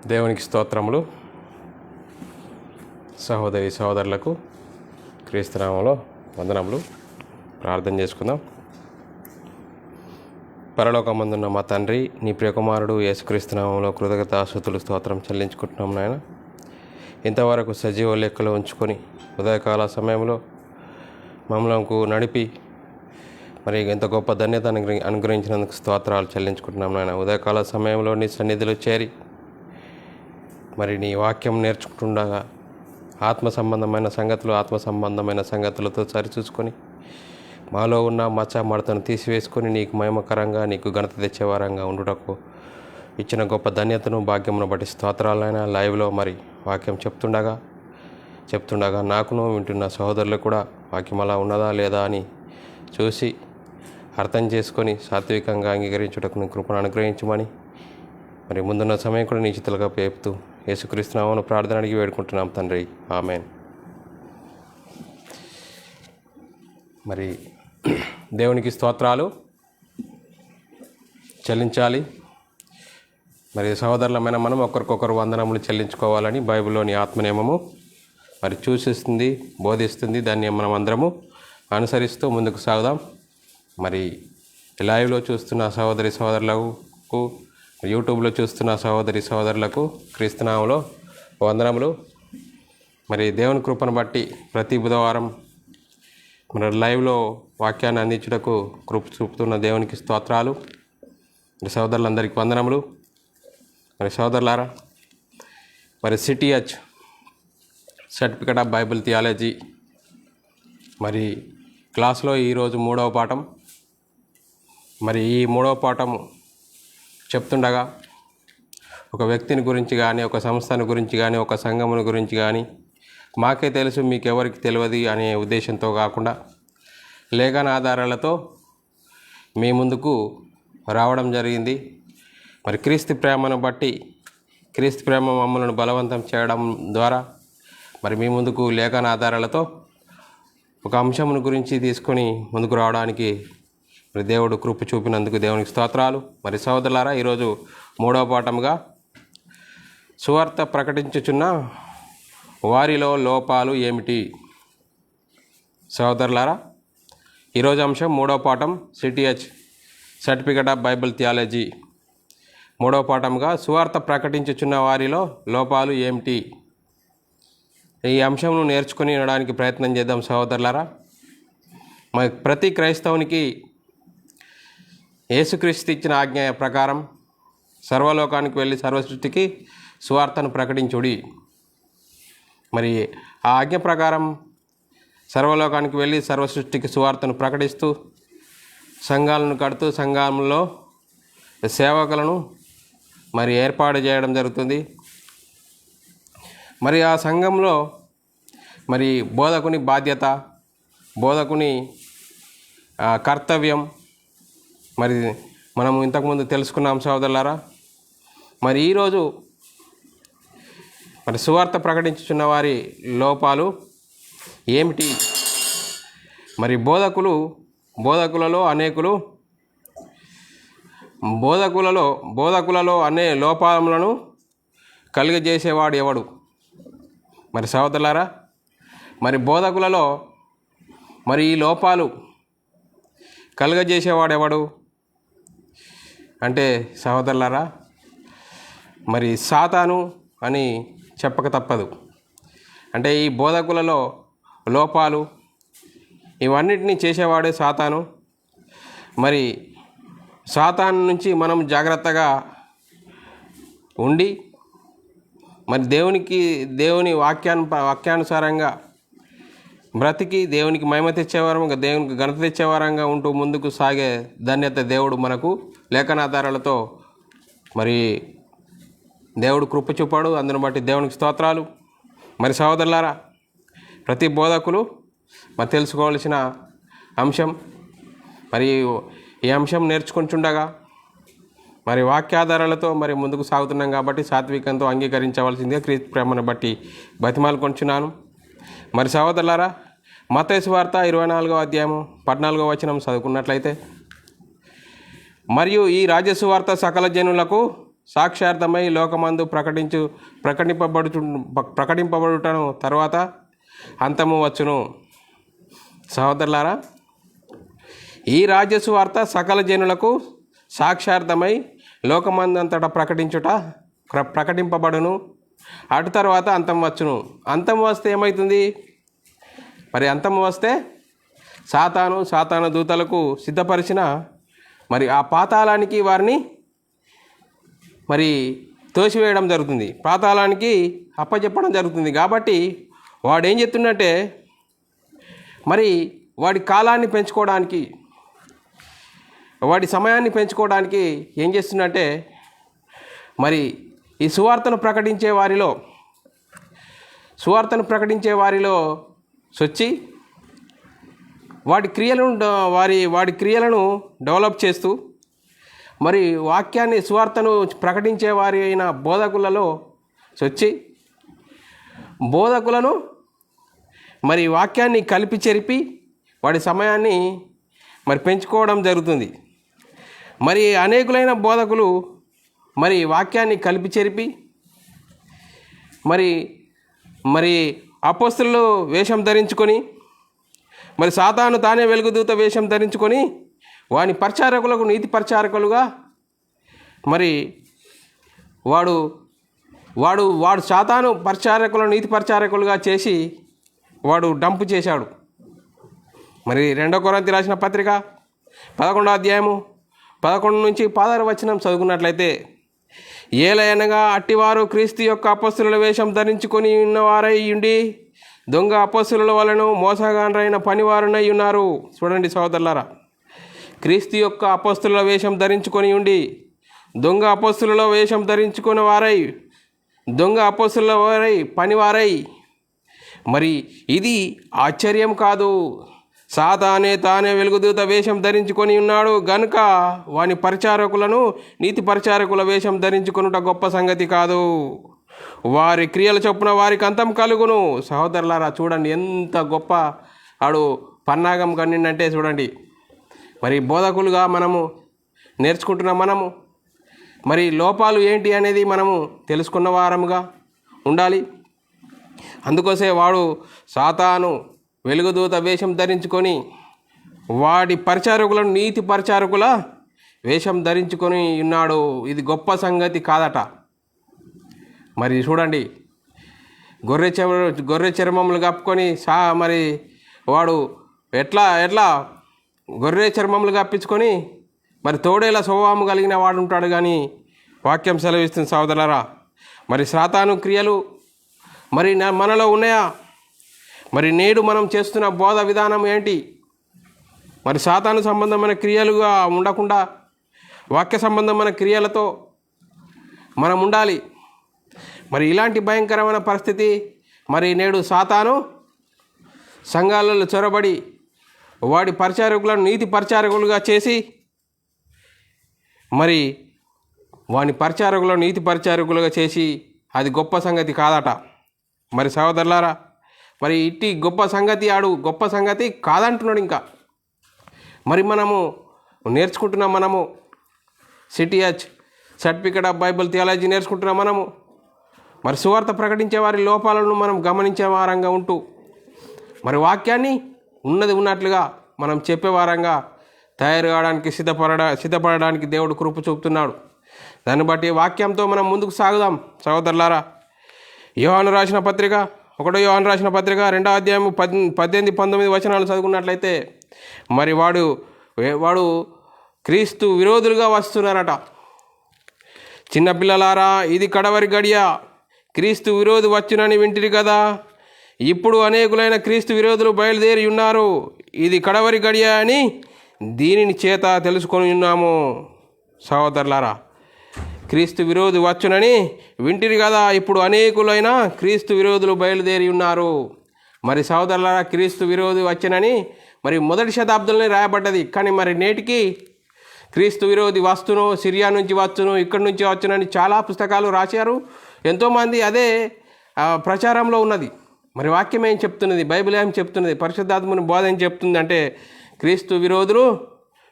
దేవునికి స్తోత్రములు. సహోదరి సహోదరులకు క్రీస్తునామంలో వందనములు. ప్రార్థన చేసుకుందాం. పరలోకమందున్న మా తండ్రి, నీ ప్రియకుమారుడు యేసుక్రీస్తునామంలో కృతజ్ఞతాస్తుతులు స్తోత్రం చెల్లించుకుంటున్నాం నాయన. ఇంతవరకు సజీవ లెక్కలో ఉంచుకొని ఉదయకాల సమయంలో మమ్మల్ని నడిపి మరి ఎంత గొప్ప ధన్యత అనుగ్రహించినందుకు స్తోత్రాలు చెల్లించుకుంటున్నాం నాయన. ఉదయకాల సమయంలో నీ సన్నిధిలో చేరి మరి నీ వాక్యం నేర్చుకుంటుండగా ఆత్మ సంబంధమైన సంగతులతో సరిచూసుకొని మాలో ఉన్న మచ్చ మడతను తీసివేసుకొని నీకు మహిమకరంగా, నీకు ఘనత తెచ్చేవారంగా ఉండుటకు ఇచ్చిన గొప్ప ధన్యతను, భాగ్యమును బట్టి స్తోత్రాలైనా. లైవ్లో మరి వాక్యం చెప్తుండగా నాకును వింటున్న సహోదరులకు కూడా వాక్యం అలా ఉన్నదా లేదా అని చూసి అర్థం చేసుకొని సాత్వికంగా అంగీకరించుటకు నీ కృపను అనుగ్రహించమని మరి ముందున్న సమయం కూడా నీ చిత్తులుగా పేపుతూ యేసుక్రీస్తునామమున ప్రార్థన అడిగి వేడుకుంటున్నాం తండ్రి, ఆమేన్. మరి దేవునికి స్తోత్రాలు చెల్లించాలి. మరి సహోదరులమైన మనం ఒకరికొకరు వందనములు చెల్లించుకోవాలని బైబిల్లోని ఆత్మనియమము మరి సూచిస్తుంది, బోధిస్తుంది. దాన్ని మనం అందరము అనుసరిస్తూ ముందుకు సాగుదాం. మరి లైవ్లో చూస్తున్న సహోదరి సహోదరులకు, యూట్యూబ్లో చూస్తున్న సహోదరి సహోదరులకు క్రీస్తునామంలో వందనములు. మరి దేవుని కృపను బట్టి ప్రతి బుధవారం మరి లైవ్లో వాక్యాన్ని అందించుటకు కృప చూపుతున్న దేవునికి స్తోత్రాలు. మరి సహోదరులందరికీ వందనములు. మరి సహోదరులారా, మరి CTH certificate of Bible theology మరి క్లాస్లో ఈరోజు 3వ పాఠం. మరి ఈ 3వ పాఠం చెప్తుండగా ఒక వ్యక్తిని గురించి కానీ, ఒక సంస్థను గురించి కానీ, ఒక సంఘముని గురించి కానీ, మాకే తెలుసు మీకెవరికి తెలియదు అనే ఉద్దేశంతో కాకుండా లేఖన ఆధారాలతో మీ ముందుకు రావడం జరిగింది. మరి క్రీస్తు ప్రేమను బట్టి, క్రీస్తు ప్రేమ మమ్మల్ని బలవంతం చేయడం ద్వారా మరి మీ ముందుకు లేఖన ఆధారాలతో ఒక అంశమును గురించి తీసుకొని ముందుకు రావడానికి మరి దేవుడు కృప చూపినందుకు దేవునికి స్తోత్రాలు. మరి సహోదరులారా, ఈరోజు 3వ పాఠముగా సువార్త ప్రకటించుచున్న వారిలో లోపాలు ఏమిటి? సహోదరులారా, ఈరోజు అంశం 3వ పాఠం CTH certificate of Bible theology 3వ పాఠముగా సువార్త ప్రకటించుచున్న వారిలో లోపాలు ఏమిటి? ఈ అంశంను నేర్చుకుని వినడానికి ప్రయత్నం చేద్దాం సహోదరులారా. మరి ప్రతి క్రైస్తవునికి యేసుక్రీస్తు ఇచ్చిన ఆజ్ఞ ప్రకారం సర్వలోకానికి వెళ్ళి సర్వసృష్టికి సువార్తను ప్రకటించుడి. మరి ఆ ఆజ్ఞ ప్రకారం సర్వలోకానికి వెళ్ళి సర్వసృష్టికి సువార్తను ప్రకటిస్తూ సంఘాలను కడుతూ సంఘంలో సేవకులను మరి ఏర్పాటు చేయడం జరుగుతుంది. మరి ఆ సంఘంలో మరి బోధకుని బాధ్యత, బోధకుని కర్తవ్యం మరి మనము ఇంతకుముందు తెలుసుకున్నాం సహోదరులారా. మరి ఈరోజు మరి సువార్త ప్రకటించుచున్న వారి లోపాలు ఏమిటి? మరి బోధకులలో అనే లోపాలను కలిగజేసేవాడు ఎవడు? మరి సహోదరులారా, మరి బోధకులలో మరి ఈ లోపాలు కలుగజేసేవాడు ఎవడు అంటే సహోదరులారా, మరి సాతాను అని చెప్పక తప్పదు. అంటే ఈ బోధకులలో లోపాలు ఇవన్నిటినీ చేసేవాడే సాతాను. మరి సాతాను నుంచి మనం జాగ్రత్తగా ఉండి మరి దేవుని వాక్యానుసారంగా బ్రతికి దేవునికి మహిమ తెచ్చేవారంగా, దేవునికి ఘనత తెచ్చేవారంగా ఉంటూ ముందుకు సాగే ధన్యత దేవుడు మనకు లేఖనాధారాలతో మరి దేవుడు కృప చూపాడు. అందును బట్టి దేవునికి స్తోత్రాలు. మరి సహోదరులారా, ప్రతి బోధకులు మరి తెలుసుకోవాల్సిన అంశం. మరి ఈ అంశం నేర్చుకుంటుండగా మరి వాక్యాధారాలతో మరి ముందుకు సాగుతున్నాం కాబట్టి సాత్వికంతో అంగీకరించవలసిందిగా క్రీస్తు ప్రేమను బట్టి బతిమాలుకొంటున్నాను. మరి సహోదరులారా, మత్తయి సువార్త 24వ అధ్యాయము 14వ వచనం చదువుకున్నట్లయితే, మరియు ఈ రాజ్య సువార్త సకల జనులకు సాక్షార్థమై లోకమందు ప్రకటింపబడుటను తర్వాత అంతము వచ్చును. సహోదరులారా, ఈ రాజ్య సువార్త సకల జనులకు సాక్షార్థమై లోకమందంతటా ప్రకటింపబడును. అటు తర్వాత అంతం వచ్చును. అంతం వస్తే ఏమవుతుంది? మరి అంతం వస్తే సాతాను దూతలకు సిద్ధపరిచిన మరి ఆ పాతాళానికి వారిని మరి తోసివేయడం జరుగుతుంది, పాతాళానికి అప్పచెప్పడం జరుగుతుంది. కాబట్టి వాడు ఏం చెప్తున్నట్టే, మరి వాడి కాలాన్ని పెంచుకోవడానికి, వాడి సమయాన్ని పెంచుకోవడానికి ఏం చేస్తున్నట్టే, మరి ఈ సువార్తను ప్రకటించే వారిలో సొచ్చి వాడి క్రియలను డెవలప్ చేస్తూ, మరి వాక్యాన్ని సువార్తను ప్రకటించే వారి అయిన బోధకులలో సొచ్చి బోధకులను మరి వాక్యాన్ని కలిపి చెరిపి వాడి సమయాన్ని మరి పెంచుకోవడం జరుగుతుంది. మరి అనేకులైన బోధకులు మరి వాక్యాన్ని కలిపి చెరిపి మరి అపోస్తలుల వేషం ధరించుకొని, మరి సాతాను తానే వెలుగుదూత వేషం ధరించుకొని వాని పరిచారకులకు నీతి పరిచారకులుగా మరి వాడు సాతాను పరిచారకులను నీతి పరిచారకులుగా చేసి వాడు డంపు చేశాడు. మరి 2 కొరింథీ రాసిన పత్రిక 11వ అధ్యాయము 11 నుంచి 16 వచనం చదువుకున్నట్లయితే, ఏలయనగా అట్టివారు క్రీస్తు యొక్క అపొస్తలుల వేషం ధరించుకొని ఉన్నవారై ఉండి దొంగ అపొస్తలుల వలన మోసగాండ్రైన పనివారునై ఉన్నారు. చూడండి సహోదరులారా, క్రీస్తు యొక్క అపొస్తలుల వేషం ధరించుకొని ఉండి దొంగ అపొస్తలుల వేషం ధరించుకున్న వారై పనివారై, మరి ఇది ఆశ్చర్యం కాదు. సాతానే తానే వెలుగుదూత వేషం ధరించుకొని ఉన్నాడు గనుక వాని పరిచారకులను నీతి పరిచారకుల వేషం ధరించుకొనుట గొప్ప సంగతి కాదు. వారి క్రియల చొప్పున వారికి అంతం కలుగును. సహోదరులారా, చూడండి ఎంత గొప్ప ఆడు పన్నాగం కన్నిండంటే చూడండి. మరి బోధకులుగా మనము నేర్చుకుంటున్న మనము మరి లోపాలు ఏంటి అనేది మనము తెలుసుకున్న వారముగా ఉండాలి. అందుకోసే వాడు సాతాను వెలుగుదూత వేషం ధరించుకొని వాడి పరిచారకులను నీతి పరిచారకుల వేషం ధరించుకొని ఉన్నాడు. ఇది గొప్ప సంగతి కాదట. మరి చూడండి, గొర్రె చర్మములు కప్పుకొని మరి వాడు ఎట్లా గొర్రె చర్మములు కప్పించుకొని మరి తోడేలా స్వభావం కలిగిన వాడు ఉంటాడు. కానీ వాక్యం సెలవిస్తుంది సహోదరులారా, మరి సాతాను క్రియలు మరి మనలో ఉన్నాయా? మరి నేడు మనం చేస్తున్న బోధ విధానం ఏంటి? మరి సాతాను సంబంధమైన క్రియలుగా ఉండకుండా వాక్య సంబంధమైన క్రియలతో మనం ఉండాలి. మరి ఇలాంటి భయంకరమైన పరిస్థితి మరి నేడు సాతాను సంఘాలలో చొరబడి వాడి పరిచారకులను నీతి పరిచారకులుగా చేసి మరి వాని పరిచారకులను నీతి పరిచారకులుగా చేసి అది గొప్ప సంగతి కాదట. మరి సహోదరులారా, మరి ఇట్టి గొప్ప సంగతి కాదంటున్నాడు. ఇంకా మరి మనము నేర్చుకుంటున్నాం, మనము CTH certificate of Bible theology నేర్చుకుంటున్నాం. మనము మరి సువార్త ప్రకటించే వారి లోపాలను మనం గమనించే వారంగా ఉంటూ మరి వాక్యాన్ని ఉన్నది ఉన్నట్లుగా మనం చెప్పే వారంగా తయారు కావడానికి సిద్ధపడడానికి దేవుడు కృప చూపుతున్నాడు. దాన్ని బట్టి వాక్యంతో మనం ముందుకు సాగుదాం సహోదరులారా. యోహాను రాసిన పత్రిక 2వ అధ్యాయం 18-19 వచనాలు చదువుకున్నట్లయితే, మరి వాడు క్రీస్తు విరోధులుగా వస్తున్నారట. చిన్నపిల్లలారా, ఇది కడవరి గడియ, క్రీస్తు విరోధి వచ్చునని వింటిరి కదా. ఇప్పుడు అనేకులైన క్రీస్తు విరోధులు బయలుదేరి ఉన్నారు. ఇది కడవరి గడియ అని దీనిని చేత తెలుసుకొని ఉన్నాము. సహోదరులారా, క్రీస్తు విరోధి వచ్చునని వింటిరి కదా. ఇప్పుడు అనేకులైన క్రీస్తు విరోధులు బయలుదేరి ఉన్నారు. మరి సహోదరులారా, క్రీస్తు విరోధి వచ్చునని మరి మొదటి శతాబ్దంలోనే రాయబడ్డది. కానీ మరి నేటికి క్రీస్తు విరోధి వస్తును, సిరియా నుంచి వచ్చును, ఇక్కడి నుంచి వచ్చునని చాలా పుస్తకాలు రాశారు. ఎంతోమంది అదే ప్రచారంలో ఉన్నది. మరి వాక్యం ఏం చెప్తున్నది? బైబిల్ ఏం చెప్తున్నది? పరిశుద్ధాత్మని బోధ ఏం చెప్తుంది అంటే, క్రీస్తు విరోధులు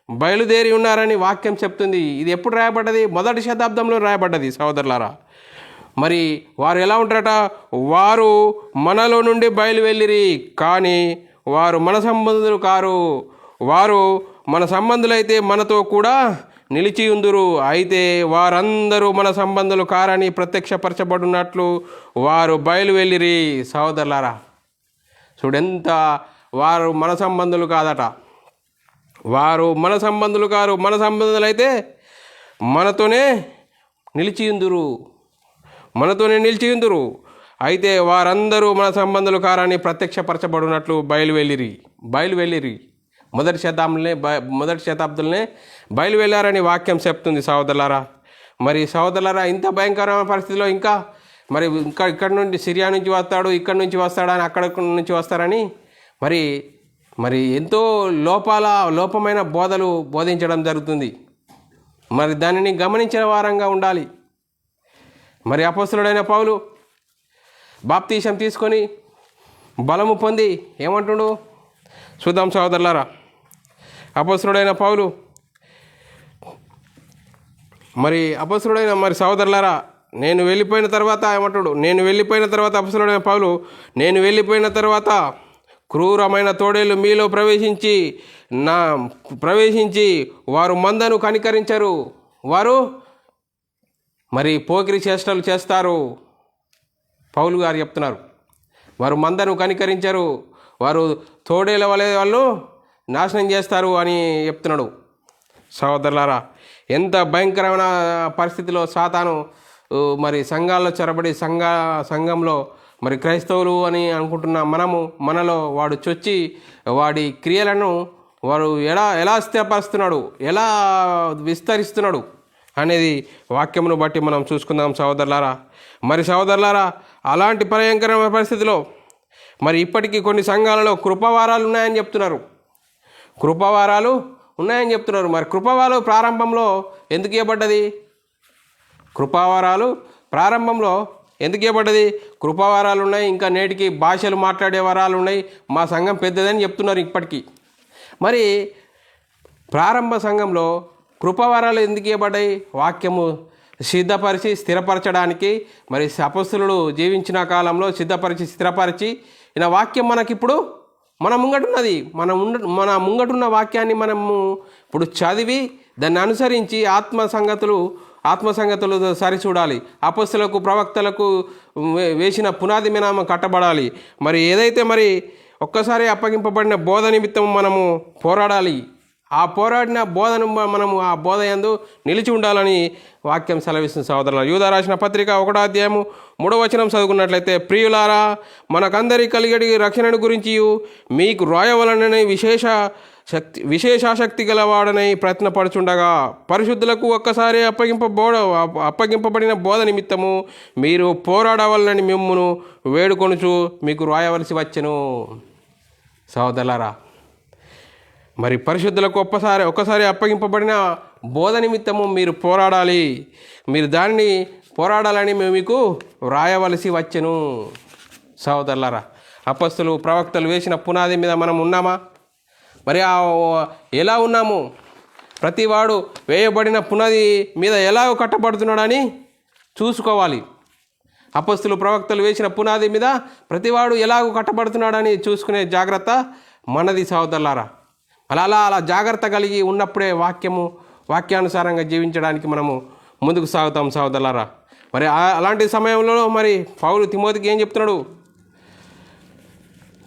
బయలుదేరి ఉన్నారని వాక్యం చెప్తుంది. ఇది ఎప్పుడు రాయబడ్డది? 1వ శతాబ్దంలో రాయబడ్డది సహోదరులారా. మరి వారు ఎలా ఉంటారట? వారు మనలో నుండి బయలువెళ్ళిరి, కానీ వారు మన సంబంధులు కారు. వారు మన సంబంధులైతే మనతో కూడా నిలిచి ఉందురు. అయితే వారందరూ మన సంబంధులు కారని ప్రత్యక్షపరచబడినట్లు వారు బయలువెళ్ళిరి. సహోదరులారా, చూడెంత వారు మన సంబంధులు కాదట. వారు మన సంబంధులు కారు. మన సంబంధులైతే మనతోనే నిలిచి ఉందురు, మనతోనే నిలిచి ఉందురు. అయితే వారందరూ మన సంబంధులు కారని ప్రత్యక్షపరచబడినట్లు బయలువెళ్ళిరి. మొదటి శతాబ్దంలోనే బయలువెళ్ళారని వాక్యం చెప్తుంది సహోదరులారా. మరి సహోదరులారా, ఇంత భయంకరమైన పరిస్థితిలో ఇంకా ఇక్కడ నుండి సిరియా నుంచి వస్తాడు, ఇక్కడ నుంచి వస్తాడని, అక్కడ నుంచి వస్తారని మరి ఎంతో లోపమైన బోధలు బోధించడం జరుగుతుంది. మరి దానిని గమనించిన వారంగా ఉండాలి. మరి అపోస్తలుడైన పౌలు బాప్తీసం తీసుకొని బలము పొంది ఏమంటుడు చూద్దాం సహోదరులారా. అపోస్తలుడైన పౌలు మరి సహోదరులారా, నేను వెళ్ళిపోయిన తర్వాత ఏమంటాడు? అపోస్తలుడైన పౌలు, నేను వెళ్ళిపోయిన తర్వాత క్రూరమైన తోడేళ్ళు మీలో ప్రవేశించి వారు మందను కనికరించరు. వారు మరి పోకిరి చేష్టలు చేస్తారు. పౌలు గారు చెప్తున్నారు, వారు మందను కనికరించరు, వారు తోడేళ్ళ వలె వాళ్ళు నాశనం చేస్తారు అని చెప్తున్నాడు. సహోదరులారా, ఎంత భయంకరమైన పరిస్థితిలో సాతాను మరి సంఘాల్లో చొరబడి సంఘంలో మరి క్రైస్తవులు అని అనుకుంటున్న మనలో వాడు చొచ్చి వాడి క్రియలను వారు ఎలా స్థిరపరుస్తున్నాడు, ఎలా విస్తరిస్తున్నాడు అనేది వాక్యమును బట్టి మనం చూసుకుందాం సహోదరులారా. మరి సహోదరులారా, అలాంటి భయంకరమైన పరిస్థితిలో మరి ఇప్పటికీ కొన్ని సంఘాలలో కృపావారాలు ఉన్నాయని చెప్తున్నారు. మరి కృపావారాలు ప్రారంభంలో ఎందుకు ఇవ్వబడ్డది? కృపావారాలు ఉన్నాయి. ఇంకా నేటికి భాషలు మాట్లాడే వరాలు ఉన్నాయి. మా సంఘం పెద్దదని చెప్తున్నారు ఇప్పటికీ. మరి ప్రారంభ సంఘంలో కృపావారాలు ఎందుకు ఇవ్వబడ్డాయి? వాక్యము సిద్ధపరిచి స్థిరపరచడానికి. మరి అపొస్తలులు జీవించిన కాలంలో స్థిరపరిచి ఈయన వాక్యం మనకిప్పుడు మన ముంగటున్నది. మన ముంగటున్న వాక్యాన్ని మనము ఇప్పుడు చదివి దాన్ని అనుసరించి ఆత్మ సంగతులు సరిచూడాలి. అపొస్తలులకు ప్రవక్తలకు వేసిన పునాది మీద కట్టబడాలి. మరి ఏదైతే మరి ఒక్కసారి అప్పగింపబడిన బోధ నిమిత్తం మనము పోరాడాలి. ఆ పోరాడిన బోధను మనము ఆ బోధ యందు నిలిచి ఉండాలని వాక్యం సెలవిస్తుంది సహోదరులారా. యూదా రాసిన పత్రిక 1వ అధ్యాయము 3వ వచనం చదువుకున్నట్లయితే, ప్రియులారా, మనకందరి కలిగడి రక్షణను గురించి మీకు రాయవలనని విశేషాశక్తి గలవాడనై ప్రయత్నపడుచుండగా పరిశుద్ధులకు ఒక్కసారి అప్పగింపబడిన బోధ నిమిత్తము మీరు పోరాడవలనని మిమ్మును వేడుకొనుచు మీకు రాయవలసి వచ్చెను. సహోదరులారా, మరి పరిశుద్ధులకు ఒక్కసారి అప్పగింపబడిన బోధ నిమిత్తము మీరు పోరాడాలి. మీరు దానిని పోరాడాలని మీకు వ్రాయవలసి వచ్చెను. సహోదరులారా, అపొస్తలులు ప్రవక్తలు వేసిన పునాది మీద మనం ఉన్నామా? మరి ఎలా ఉన్నాము? ప్రతివాడు వేయబడిన పునాది మీద ఎలా కట్టబడుతున్నాడని చూసుకోవాలి. అపొస్తలులు ప్రవక్తలు వేసిన పునాది మీద ప్రతివాడు ఎలాగో కట్టబడుతున్నాడని చూసుకునే జాగ్రత్త మనది సహోదరులారా. అలా జాగ్రత్త కలిగి ఉన్నప్పుడే వాక్యానుసారంగా జీవించడానికి మనము ముందుకు సాగుతాం సహోదరులారా. మరి అలాంటి సమయంలో మరి పౌలు తిమోతికి ఏం చెప్తున్నాడు?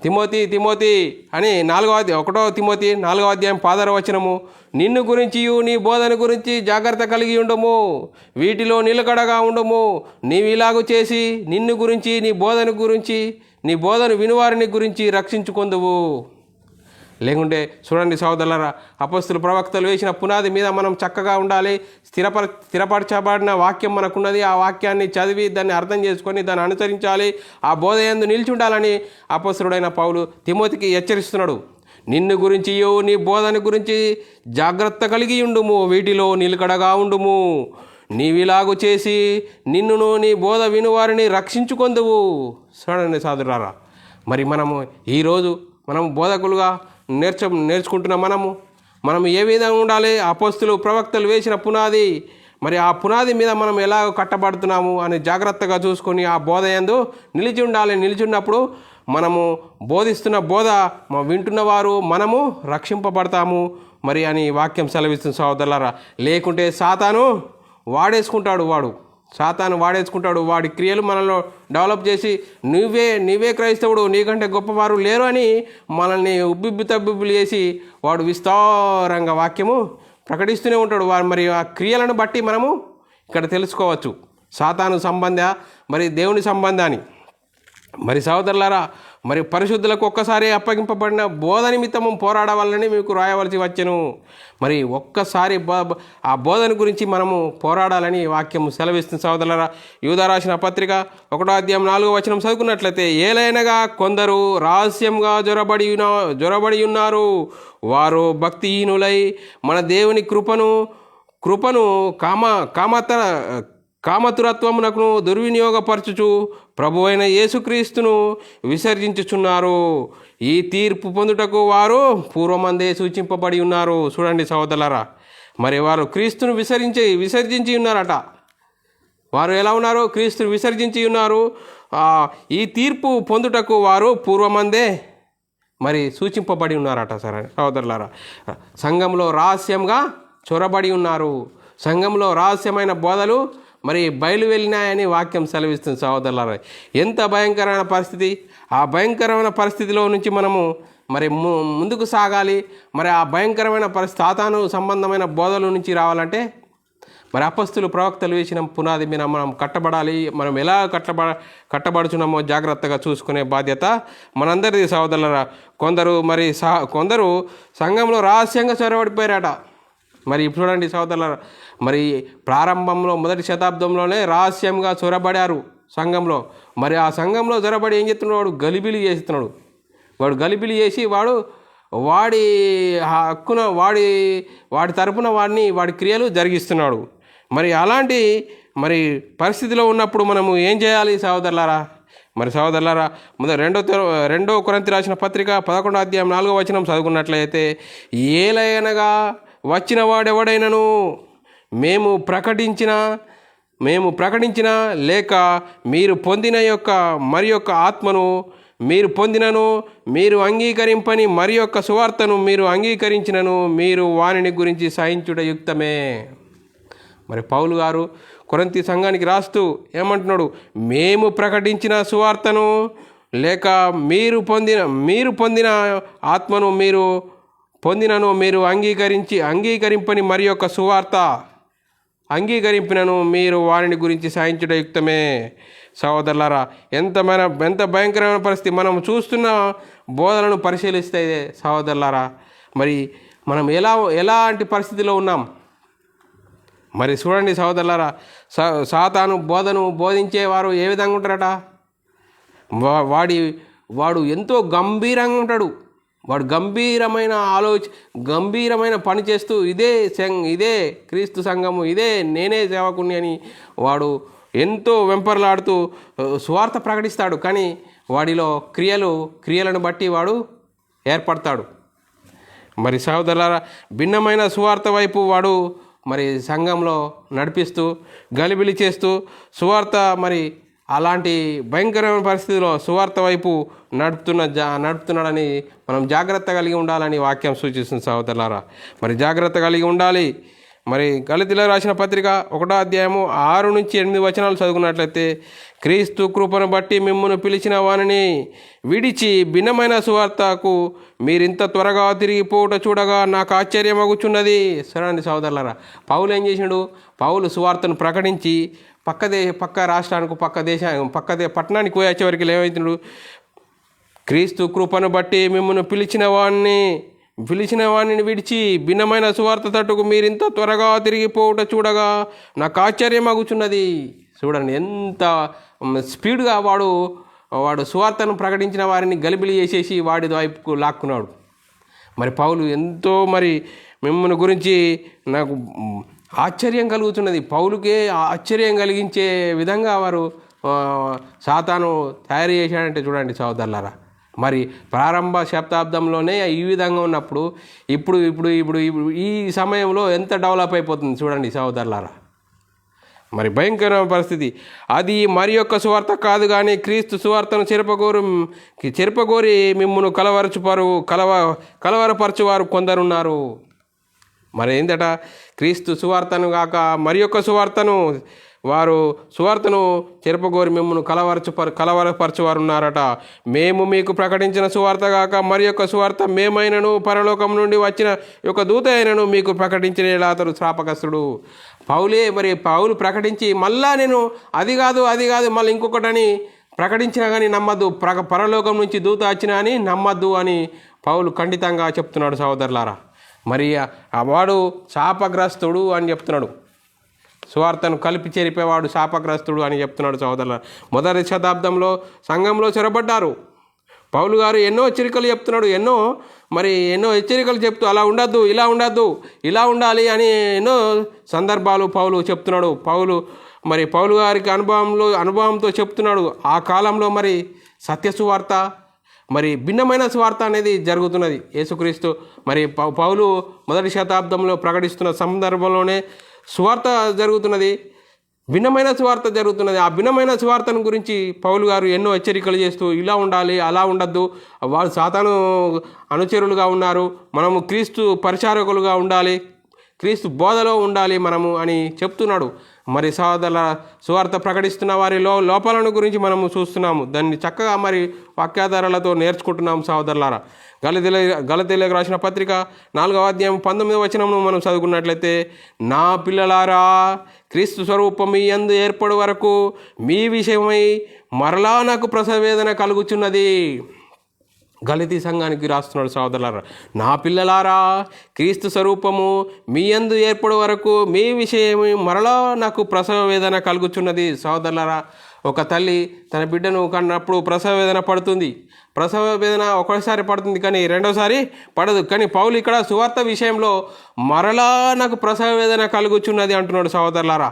తిమోతి అని 1 తిమోతి 4వ అధ్యాయం 16వ వచనము, నిన్ను గురించి నీ బోధన గురించి జాగ్రత్త కలిగి ఉండము, వీటిలో నిలకడగా ఉండము. నీవు ఇలాగూ చేసి నిన్ను గురించి నీ బోధన వినువారిని గురించి రక్షించుకొందువు. లేకుంటే చూడండి సహోదరులారా, అపొస్తలులు ప్రవక్తలు వేసిన పునాది మీద మనం చక్కగా ఉండాలి. స్థిరపరచబడిన వాక్యం మనకున్నది. ఆ వాక్యాన్ని చదివి దాన్ని అర్థం చేసుకొని దాన్ని అనుసరించాలి. ఆ బోధ యందు నిలిచి ఉండాలని అపొస్తలుడైన పౌలు తిమోతికి హెచ్చరిస్తున్నాడు. నిన్ను గురించి నీ బోధన గురించి జాగ్రత్త కలిగి ఉండుము, వీటిలో నిలకడగా ఉండుము. నీవిలాగు చేసి నిన్నును నీ బోధ వినువారిని రక్షించుకొందువు. చూడండి సహోదరులారా, మరి మనము ఈరోజు బోధకులుగా నేర్చుకుంటున్న మనము మనం ఏ విధంగా ఉండాలి, అపోస్తులు ప్రవక్తలు వేసిన పునాది, మరి ఆ పునాది మీద మనం ఎలా కట్టబడుతున్నాము అని జాగ్రత్తగా చూసుకొని ఆ బోధ యందు నిలిచి ఉండాలి. నిలిచి ఉన్నప్పుడు మనము బోధిస్తున్న బోధ వింటున్నవారు మనము రక్షింపబడతాము మరి అని వాక్యం సెలవిస్తుంది సహోదరులారా. లేకుంటే సాతాను వాడేసుకుంటాడు. వాడి క్రియలు మనలో డెవలప్ చేసి నీవే క్రైస్తవుడు, నీకంటే గొప్పవారు లేరు అని మనల్ని తబ్బిబ్బులు చేసి వాడు విస్తారంగా వాక్యము ప్రకటిస్తూనే ఉంటాడు. మరి ఆ క్రియలను బట్టి మనము ఇక్కడ తెలుసుకోవచ్చు సాతాను సంబంధ మరి దేవుని సంబంధాన్ని. మరి సహోదరులారా, మరి పరిశుద్ధులకు ఒక్కసారి అప్పగింపబడిన బోధ నిమిత్తము పోరాడవాలని మీకు రాయవలసి వచ్చెను. మరి ఒక్కసారి ఆ బోధన గురించి మనము పోరాడాలని వాక్యం సెలవిస్తుంది సహోదరులారా. యూదా రాసిన పత్రిక 1:4 చదువుకున్నట్లయితే, ఏలైనగా కొందరు రహస్యంగా జొరబడి ఉన్నారు, వారు భక్తిహీనులై మన దేవుని కృపను కామతురత్వమునకు దుర్వినియోగపరచుచు ప్రభువైన యేసుక్రీస్తును విసర్జించుచున్నారు. ఈ తీర్పు పొందుటకు వారు పూర్వమందే సూచింపబడి ఉన్నారు. చూడండి సహోదరులారా, మరి వారు క్రీస్తును విసర్జించి ఉన్నారట. వారు ఎలా ఉన్నారు? క్రీస్తును విసర్జించి ఉన్నారు. ఈ తీర్పు పొందుటకు వారు పూర్వమందే మరి సూచింపబడి ఉన్నారట. సరే సహోదరులారా, సంఘంలో రహస్యంగా చొరబడి ఉన్నారు. సంఘంలో రహస్యమైన బోధలు మరి బయలు వెళ్ళినాయని వాక్యం సెలవిస్తుంది సహోదరులారా. ఎంత భయంకరమైన పరిస్థితి! ఆ భయంకరమైన పరిస్థితిలో నుంచి మనము మరి ముందుకు సాగాలి. మరి ఆ భయంకరమైన సాతాను సంబంధమైన బోధల నుంచి రావాలంటే మరి అపొస్తలులు ప్రవక్తలు వేసిన పునాది మీద మనం కట్టబడాలి. మనం ఎలా కట్టబడుచున్నామో జాగ్రత్తగా చూసుకునే బాధ్యత మనందరిది సహోదరులారా. కొందరు సంఘంలో రహస్యంగా చొరబడిపోయారట. మరి చూడండి సహోదరులారా, మరి ప్రారంభంలో మొదటి శతాబ్దంలోనే రహస్యంగా చొరబడారు సంఘంలో. మరి ఆ సంఘంలో చొరబడి ఏం చేస్తున్నాడు? వాడు గలిబిలి చేస్తున్నాడు. గలిబిలి చేసి వాడి హక్కున వాడి తరపున వాడి క్రియలు జరిగిస్తున్నాడు. మరి అలాంటి మరి పరిస్థితిలో ఉన్నప్పుడు మనము ఏం చేయాలి సహోదరులారా? మరి సహోదరులారా, రెండో కొరింథీ రాసిన పత్రిక 11:4 చదువుకున్నట్లయితే, ఏలయనగా వచ్చిన వాడెవడైనను మేము ప్రకటించిన లేక మీరు పొందిన మరి యొక్క ఆత్మను మీరు పొందినను, మీరు అంగీకరింపని మరి యొక్క సువార్తను మీరు అంగీకరించినను, మీరు వానిని గురించి సహించుట యుక్తమే. మరి పౌలు గారు కొరింథీ సంఘానికి రాస్తూ ఏమంటున్నాడు? మేము ప్రకటించిన సువార్తను లేక మీరు పొందిన ఆత్మను మీరు అంగీకరింపని మరి యొక్క సువార్త అంగీకరింపినను, మీరు వారిని గురించి సహించుట యుక్తమే. సహోదరులారా, ఎంత భయంకరమైన పరిస్థితి! మనం చూస్తున్న బోధనను పరిశీలిస్తే సహోదరులారా, మరి మనం ఎలాంటి పరిస్థితిలో ఉన్నాం? మరి చూడండి సహోదరులారా, సాతాను బోధను బోధించేవారు ఏ విధంగా ఉంటారట? వాడు ఎంతో గంభీరంగా ఉంటాడు. వాడు గంభీరమైన పని చేస్తూ ఇదే క్రీస్తు సంఘము, ఇదే నేనే సేవకుని అని వాడు ఎంతో వెంపర్లాడుతూ సువార్త ప్రకటిస్తాడు. కానీ వాడిలో క్రియలను బట్టి వాడు ఏర్పడతాడు. మరి సహోదరులారా, భిన్నమైన సువార్త వైపు వాడు మరి సంఘంలో నడిపిస్తూ గలిబిలి చేస్తూ సువార్త మరి అలాంటి భయంకరమైన పరిస్థితిలో సువార్త వైపు నడుపుతున్నాడని మనం జాగ్రత్త కలిగి ఉండాలని వాక్యం సూచిస్తుంది సహోదరులారా. మరి జాగ్రత్త కలిగి ఉండాలి. మరి గలతీయులకు రాసిన పత్రిక 1:6-8 చదువుకున్నట్లయితే, క్రీస్తు కృపను బట్టి మిమ్మును పిలిచిన వానిని విడిచి భిన్నమైన సువార్తకు మీరింత త్వరగా తిరిగిపోవుట చూడగా నాకు ఆశ్చర్యమగుచున్నది. సరే సహోదరులారా, పౌలు ఏం చేసినాడు? పౌలు సువార్తను ప్రకటించి పక్క రాష్ట్రానికి పక్క పట్టణానికి పోయి వచ్చేవరకు ఏమవుతున్నాడు? క్రీస్తు కృపను బట్టి మిమ్మల్ని పిలిచిన వాణ్ణి విడిచి భిన్నమైన సువార్త తట్టుకు మీరింత త్వరగా తిరిగిపోవుట చూడగా నాకు ఆశ్చర్యమగుచున్నది. చూడండి ఎంత స్పీడ్గా వాడు సువార్తను ప్రకటించిన వారిని గలిబిలి చేసేసి వాడి వైపుకు లాక్కున్నాడు. మరి పౌలు ఎంతో మరి మిమ్మల్ని గురించి నాకు ఆశ్చర్యం కలుగుతున్నది. పౌలుకే ఆశ్చర్యం కలిగించే విధంగా వారు సాతాను తయారు చేశాడంటే చూడండి సహోదరులారా. మరి ప్రారంభ శతాబ్దంలోనే ఈ విధంగా ఉన్నప్పుడు ఇప్పుడు ఇప్పుడు ఇప్పుడు ఇప్పుడు ఈ సమయంలో ఎంత డెవలప్ అయిపోతుంది చూడండి సహోదరులారా. మరి భయంకరమైన పరిస్థితి. అది మరి యొక్క సువార్త కాదు కానీ క్రీస్తు సువార్తను చెరపగోరి మిమ్మును కలవరపరచువారు కొందరున్నారు. మరి ఏంటట, క్రీస్తు సువార్తను కాక మరి యొక్క సువార్తను చెరపగోరి మిమ్మును కలవరపరచువారు ఉన్నారట. మేము మీకు ప్రకటించిన సువార్త కాక మరి యొక్క సువార్త మేమైనను పరలోకం నుండి వచ్చిన యొక్క దూత అయినను మీకు ప్రకటించిన అతడు శ్రాపకస్తుడు. పౌలు ప్రకటించి మళ్ళా నేను అది కాదు మళ్ళీ ఇంకొకటని ప్రకటించినా కానీ నమ్మద్దు, పరలోకం నుంచి దూత వచ్చినా అని నమ్మద్దు అని పౌలు ఖండితంగా చెప్తున్నాడు సహోదరులారా. మరి వాడు శాపగ్రస్తుడు అని చెప్తున్నాడు. సువార్తను కలిపి చెరిపేవాడు శాపగ్రస్తుడు అని చెప్తున్నాడు సహోదరులారా. మొదటి శతాబ్దంలో సంఘంలో చొరబడ్డారు. పౌలు గారు ఎన్నో హెచ్చరికలు చెప్తున్నాడు, ఎన్నో హెచ్చరికలు చెప్తూ అలా ఉండద్దు, ఇలా ఉండద్దు, ఇలా ఉండాలి అని ఎన్నో సందర్భాలు పౌలు చెప్తున్నాడు. పౌలు గారికి అనుభవంతో చెప్తున్నాడు. ఆ కాలంలో మరి సత్య సువార్త, భిన్నమైన సువార్త అనేది జరుగుతున్నది. యేసుక్రీస్తు పౌలు మొదటి శతాబ్దంలో ప్రకటిస్తున్న సందర్భంలోనే సువార్త జరుగుతున్నది, భిన్నమైన సువార్త జరుగుతున్నది. ఆ భిన్నమైన సువార్తను గురించి పౌలు గారు ఎన్నో హెచ్చరికలు చేస్తూ ఇలా ఉండాలి, అలా ఉండద్దు, వాళ్ళు సాతాను అనుచరులుగా ఉన్నారు, మనము క్రీస్తు పరిచారకులుగా ఉండాలి, క్రీస్తు బోధలో ఉండాలి మనము అని చెప్తున్నాడు. సహోదరుల సువార్త ప్రకటిస్తున్న వారి లోపాలను గురించి మనము చూస్తున్నాము. దాన్ని చక్కగా వాక్యాధారాలతో నేర్చుకుంటున్నాము సహోదరులారా. గలతీయులకు రాసిన పత్రిక 4వ అధ్యాయం 19వ వచనమును మనం చదువుకున్నట్లయితే, నా పిల్లలారా, క్రీస్తు స్వరూపం మీ యందు ఏర్పడు వరకు మీ విషయమై మరలా నాకు ప్రసవ వేదన కలుగుచున్నది. గలతీ సంఘానికి రాస్తున్నాడు సహోదరులారా. నా పిల్లలారా, క్రీస్తు స్వరూపము మీ యందు ఏర్పడు వరకు మీ విషయమై మరలా నాకు ప్రసవ వేదన కలుగుచున్నది. సహోదరులారా, ఒక తల్లి తన బిడ్డను కన్నప్పుడు ప్రసవ వేదన పడుతుంది. ప్రసవ వేదన ఒకసారి పడుతుంది కానీ రెండోసారి పడదు. కానీ పౌలు ఇక్కడ సువార్త విషయంలో మరలా నాకు ప్రసవ వేదన కలుగుచున్నది అంటున్నాడు సహోదరులారా.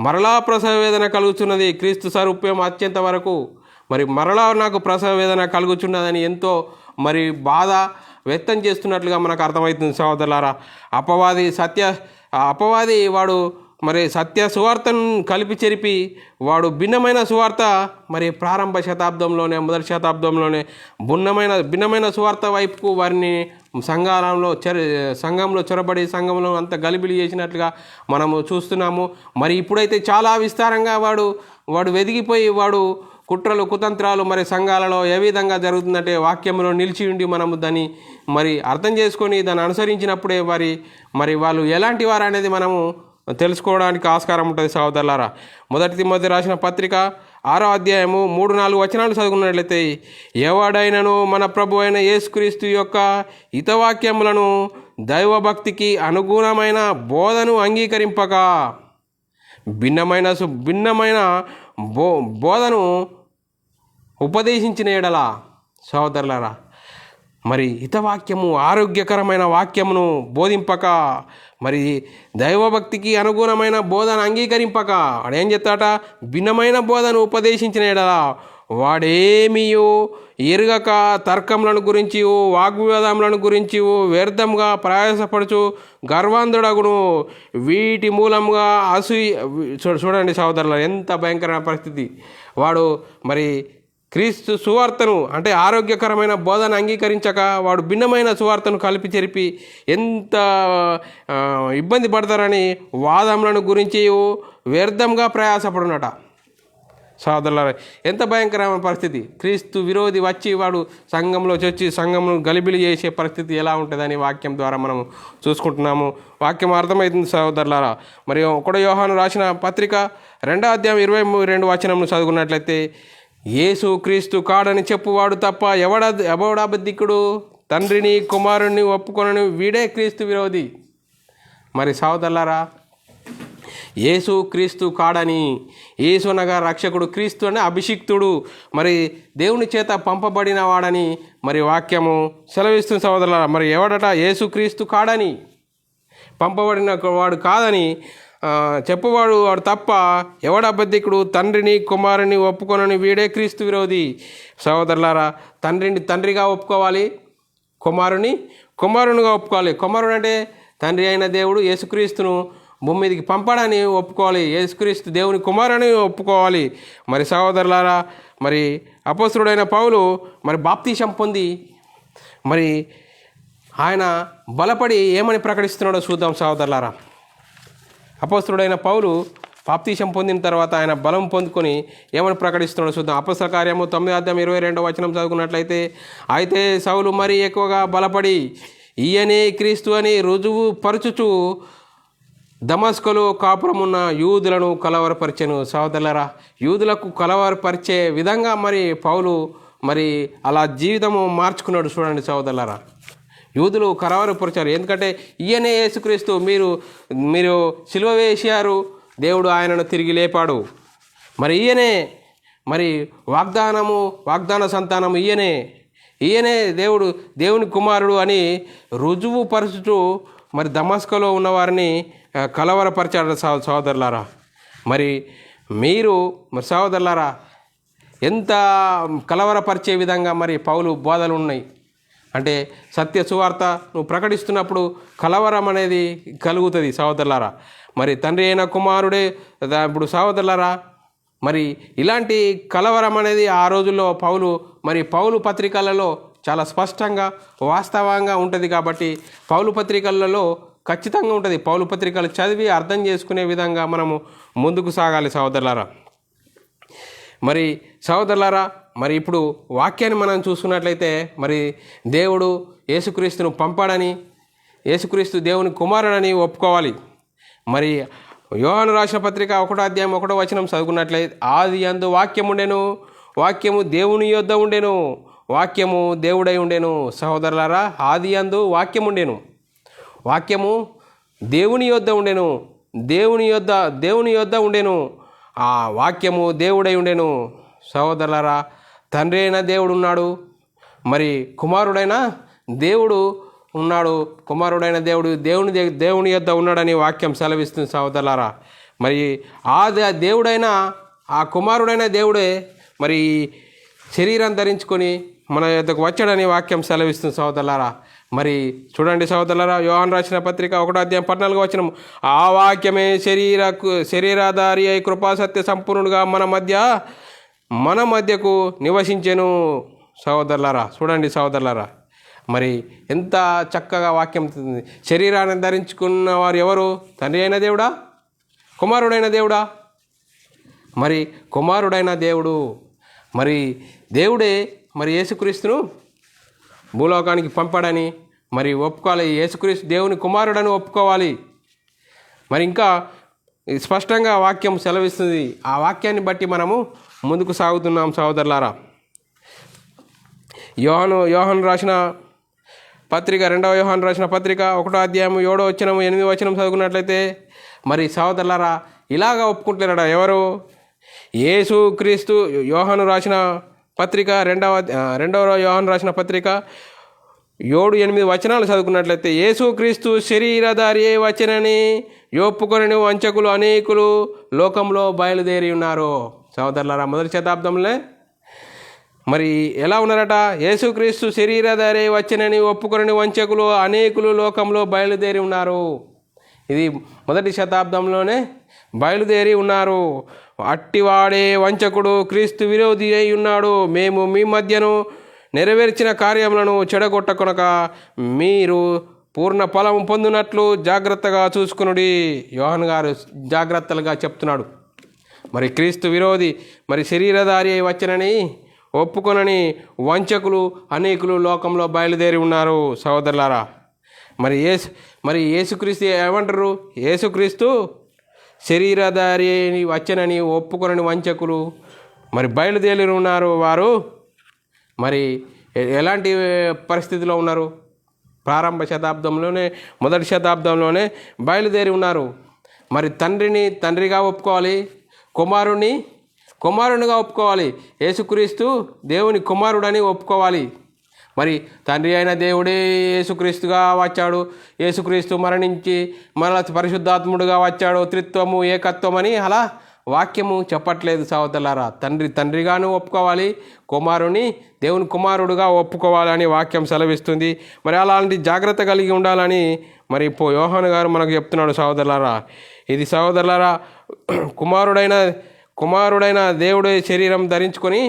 మరలా ప్రసవ వేదన కలుగుచున్నది, క్రీస్తు స్వరూపం అత్యంత వరకు మరలా నాకు ప్రసవ వేదన కలుగుచున్నదని ఎంతో బాధ వ్యక్తం చేస్తున్నట్లుగా మనకు అర్థమవుతుంది సహోదరులారా. అపవాది వాడు సత్య సువార్తను కలిపి చెరిపి వాడు భిన్నమైన సువార్త ప్రారంభ శతాబ్దంలోనే మొదటి శతాబ్దంలోనే భిన్నమైన సువార్త వైపుకు వారిని సంఘంలో చొరబడి సంఘంలో అంత గలిబిలి చేసినట్లుగా మనము చూస్తున్నాము. ఇప్పుడైతే చాలా విస్తారంగా వాడు వెదిగిపోయి వాడు కుట్రలు కుతంత్రాలు సంఘాలలో ఏ విధంగా జరుగుతుందంటే వాక్యంలో నిలిచి ఉండి మనము దాన్ని అర్థం చేసుకొని దాన్ని అనుసరించినప్పుడే వాళ్ళు ఎలాంటి వారు అనేది మనము తెలుసుకోవడానికి ఆస్కారం ఉంటుంది సహోదరులారా. మొదటి తిమోతి రాసిన పత్రిక 6వ అధ్యాయము 3-4 వచనాలు చదువుకున్నట్లయితే, ఎవడైనను మన ప్రభు అయిన యేసుక్రీస్తు యొక్క హితవాక్యములను దైవభక్తికి అనుగుణమైన బోధను అంగీకరింపక భిన్నమైన బోధను ఉపదేశించిన ఎడల, సహోదరులారా, హితవాక్యము ఆరోగ్యకరమైన వాక్యమును బోధింపక దైవభక్తికి అనుగుణమైన బోధన అంగీకరింపక వాడేం చెప్తాట, భిన్నమైన బోధను ఉపదేశించిన ఎడల వాడేమియో ఎరుగక తర్కములను గురించి వాగ్వివాదములను గురించి వ్యర్థంగా ప్రయాసపడుచు గర్వాంధుడగును. వీటి మూలంగా చూడండి సహోదరులు, ఎంత భయంకరమైన పరిస్థితి. వాడు క్రీస్తు సువార్తను అంటే ఆరోగ్యకరమైన బోధన అంగీకరించక వాడు భిన్నమైన సువార్తను కలిపి చెరిపి ఎంత ఇబ్బంది పడతారని వాదములను గురించి వ్యర్థంగా ప్రయాసపడునట. సహోదరులారా, ఎంత భయంకరమైన పరిస్థితి. క్రీస్తు విరోధి వచ్చి వాడు సంఘంలో చొచ్చి సంఘంలో గలిబిలి చేసే పరిస్థితి ఎలా ఉంటుందని వాక్యం ద్వారా మనం చూసుకుంటున్నాము. వాక్యం అర్థమవుతుంది సహోదరులారా. 1 యోహాను రాసిన పత్రిక 2వ అధ్యాయం 22 వచనమును చదువుకున్నట్లయితే, యేసు క్రీస్తు కాడని చెప్పువాడు తప్ప ఎవడాబద్ధికుడు తండ్రిని కుమారుణ్ణి ఒప్పుకొనని వీడే క్రీస్తు విరోధి. సహోదరులారా, యేసు క్రీస్తు కాడని, యేసు అనగా రక్షకుడు, క్రీస్తు అంటే అభిషిక్తుడు, దేవుని చేత పంపబడిన వాడని వాక్యము సెలవిస్తుంది సహోదరులారా. ఎవడట యేసు క్రీస్తు కాడని, పంపబడిన వాడు కాదని చెప్పువాడు వాడు తప్ప ఎవడబద్ధికుడు తండ్రిని కుమారుని ఒప్పుకొనని వీడే క్రీస్తు విరోధి. సహోదరులారా, తండ్రిని తండ్రిగా ఒప్పుకోవాలి, కుమారునిగా ఒప్పుకోవాలి. కుమారుడు అంటే తండ్రి అయిన దేవుడు యేసుక్రీస్తును భూమి మీదకి పంపడాన్ని ఒప్పుకోవాలి. యేసుక్రీస్తు దేవుని కుమారుని ఒప్పుకోవాలి. మరి సహోదరులారా, మరి అపోస్తలుడైన పౌలు మరి బాప్తీసం పొంది మరి ఆయన బలపడి ఏమని ప్రకటిస్తున్నాడో చూద్దాం సహోదరులారా. అపోస్తలుడైన పౌలు బాప్తీసం పొందిన తర్వాత ఆయన బలం పొందుకొని ఏమని ప్రకటిస్తున్నాడో చూద్దాం. అపోస్తల కార్యము 9:22 చదువుకున్నట్లయితే, అయితే సౌలు మరీ ఎక్కువగా బలపడి ఈయనే క్రీస్తు అని రుజువు పరచుచు దమస్కులో కాపురమున్న యూదులను కలవరపరిచెను. సహోదరులారా, యూదులకు కలవరపరిచే విధంగా మరి పౌలు మరి అలా జీవితము మార్చుకున్నాడు. చూడండి సహోదరులారా, యూదులు కలవరపరిచారు. ఎందుకంటే ఈయనే యేసుక్రీస్తు, మీరు సిలువ వేశారు, దేవుడు ఆయనను తిరిగి లేపాడు. మరి ఈయనే మరి వాగ్దాన సంతానము ఈయనే దేవుని కుమారుడు అని రుజువు పరచుచు మరి దమస్కులో ఉన్నవారిని కలవరపరిచాడు. సహోదరులారా, మరి సహోదరులారా, ఎంత కలవరపరిచే విధంగా మరి పౌలు బోధలు ఉన్నాయి అంటే, సత్య సువార్త నువ్వు ప్రకటిస్తున్నప్పుడు కలవరం అనేది కలుగుతుంది సహోదరులారా. మరి తండ్రి అయిన కుమారుడే ఇప్పుడు సహోదరులారా, మరి ఇలాంటి కలవరం అనేది ఆ రోజుల్లో పౌలు పత్రికలలో చాలా స్పష్టంగా వాస్తవంగా ఉంటుంది. కాబట్టి పౌలు పత్రికలలో ఖచ్చితంగా ఉంటుంది. పౌలు పత్రికలు చదివి అర్థం చేసుకునే విధంగా మనము ముందుకు సాగాలి సహోదరులారా. మరి సహోదరులారా, మరి ఇప్పుడు వాక్యాన్ని మనం చూసుకున్నట్లయితే, మరి దేవుడు యేసుక్రీస్తును పంపాడని, యేసుక్రీస్తు దేవుని కుమారుడని ఒప్పుకోవాలి. మరి యోహాను రాసిన పత్రిక 1:1 చదువుకున్నట్లయితే, ఆది యందు వాక్యముండెను, వాక్యము దేవుని యొద్ద ఉండెను, వాక్యము దేవుడై ఉండెను. సహోదరులారా, ఆది యందు వాక్యముండెను, వాక్యము దేవుని యొద్ద ఉండెను, దేవుని యొద్ద ఉండెను, ఆ వాక్యము దేవుడై ఉండెను. సహోదరులారా, తండ్రి అయిన దేవుడు ఉన్నాడు, మరి కుమారుడైన దేవుడు ఉన్నాడు. కుమారుడైన దేవుని యొద్ద ఉన్నాడని వాక్యం సెలవిస్తుంది సహోదరులారా. మరి ఆ దేవుడైన ఆ కుమారుడైన దేవుడే మరి శరీరం ధరించుకొని మన యొద్దకు వచ్చాడని వాక్యం సెలవిస్తుంది సహోదరులారా. మరి చూడండి సహోదరులారా, యోహాను రాసిన పత్రిక 1:14 ఆ వాక్యమే శరీరాధారి అయి కృపాసత్య సంపూర్ణుడుగా మన మధ్యకు నివసించెను. సహోదరులారా, చూడండి సహోదరులారా, మరి ఎంత చక్కగా వాక్యం. శరీరాన్ని ధరించుకున్న వారు ఎవరు? తండ్రి అయిన దేవుడా, కుమారుడైన దేవుడా? మరి కుమారుడైన దేవుడు, మరి దేవుడే మరి యేసుక్రీస్తును భూలోకానికి పంపాడని మరి ఒప్పుకోవాలి. యేసుక్రీస్తు దేవుని కుమారుడని ఒప్పుకోవాలి. మరి ఇంకా స్పష్టంగా వాక్యం సెలవిస్తుంది. ఆ వాక్యాన్ని బట్టి మనము ముందుకు సాగుతున్నాం సహోదరులారా. యోహాను రాసిన పత్రిక 2వ యోహాను రాసిన పత్రిక 1:7-8 చదువుకున్నట్లయితే, మరి సహోదరులారా ఇలాగా ఒప్పుకుంటున్నారట. ఎవరు? యేసుక్రీస్తు. యోహాను రాసిన పత్రిక 2వ యోహాను రాసిన పత్రిక 7-8 చదువుకున్నట్లయితే, యేసుక్రీస్తు శరీరధారి వచ్చనని ఒప్పుకొని వంచకులు అనేకులు లోకంలో బయలుదేరి ఉన్నారు. సహోదరులారా, మొదటి శతాబ్దంలో మరి ఎలా ఉన్నారట? యేసుక్రీస్తు శరీరధారి వచ్చనని ఒప్పుకొని వంచకులు అనేకులు లోకంలో బయలుదేరి ఉన్నారు. ఇది మొదటి శతాబ్దంలోనే బయలుదేరి ఉన్నారు. అట్టివాడే వంచకుడు క్రీస్తు విరోధి అయి ఉన్నాడు. మేము మీ మధ్యను నెరవేర్చిన కార్యములను చెడగొట్టకొనక మీరు పూర్ణ ఫలం పొందినట్లు జాగ్రత్తగా చూసుకునుడి. యోహాను గారు జాగ్రత్తలుగా చెప్తున్నాడు. మరి క్రీస్తు విరోధి మరి శరీరధారి అయి వచ్చనని ఒప్పుకొనని వంచకులు అనేకులు లోకంలో బయలుదేరి ఉన్నారు. సహోదరులారా, మరి యేసుక్రీస్తు ఏమంటారు? యేసుక్రీస్తు శరీరధారి వచ్చనని ఒప్పుకొనని వంచకులు మరి బయలుదేరి ఉన్నారు. వారు మరి ఎలాంటి పరిస్థితిలో ఉన్నారు? ప్రారంభ శతాబ్దంలోనే, మొదటి శతాబ్దంలోనే బయలుదేరి ఉన్నారు. మరి తండ్రిని తండ్రిగా ఒప్పుకోవాలి, కుమారునిగా ఒప్పుకోవాలి. యేసుక్రీస్తు దేవుని కుమారుడని ఒప్పుకోవాలి. మరి తండ్రి అయిన దేవుడే యేసుక్రీస్తుగా వచ్చాడు, యేసుక్రీస్తు మరణించి మరలా పరిశుద్ధాత్ముడుగా వచ్చాడు, త్రిత్వము ఏకత్వం అని అలా వాక్యము చెప్పట్లేదు సహోదరులారా. తండ్రిగాను ఒప్పుకోవాలి, దేవుని కుమారుడుగా ఒప్పుకోవాలని వాక్యం సెలవిస్తుంది. మరి అలాంటి జాగ్రత్త కలిగి ఉండాలని మరి యోహాను గారు మనకు చెప్తున్నాడు సహోదరులారా. ఇది సహోదరులారా, కుమారుడైన దేవుడే శరీరం ధరించుకొని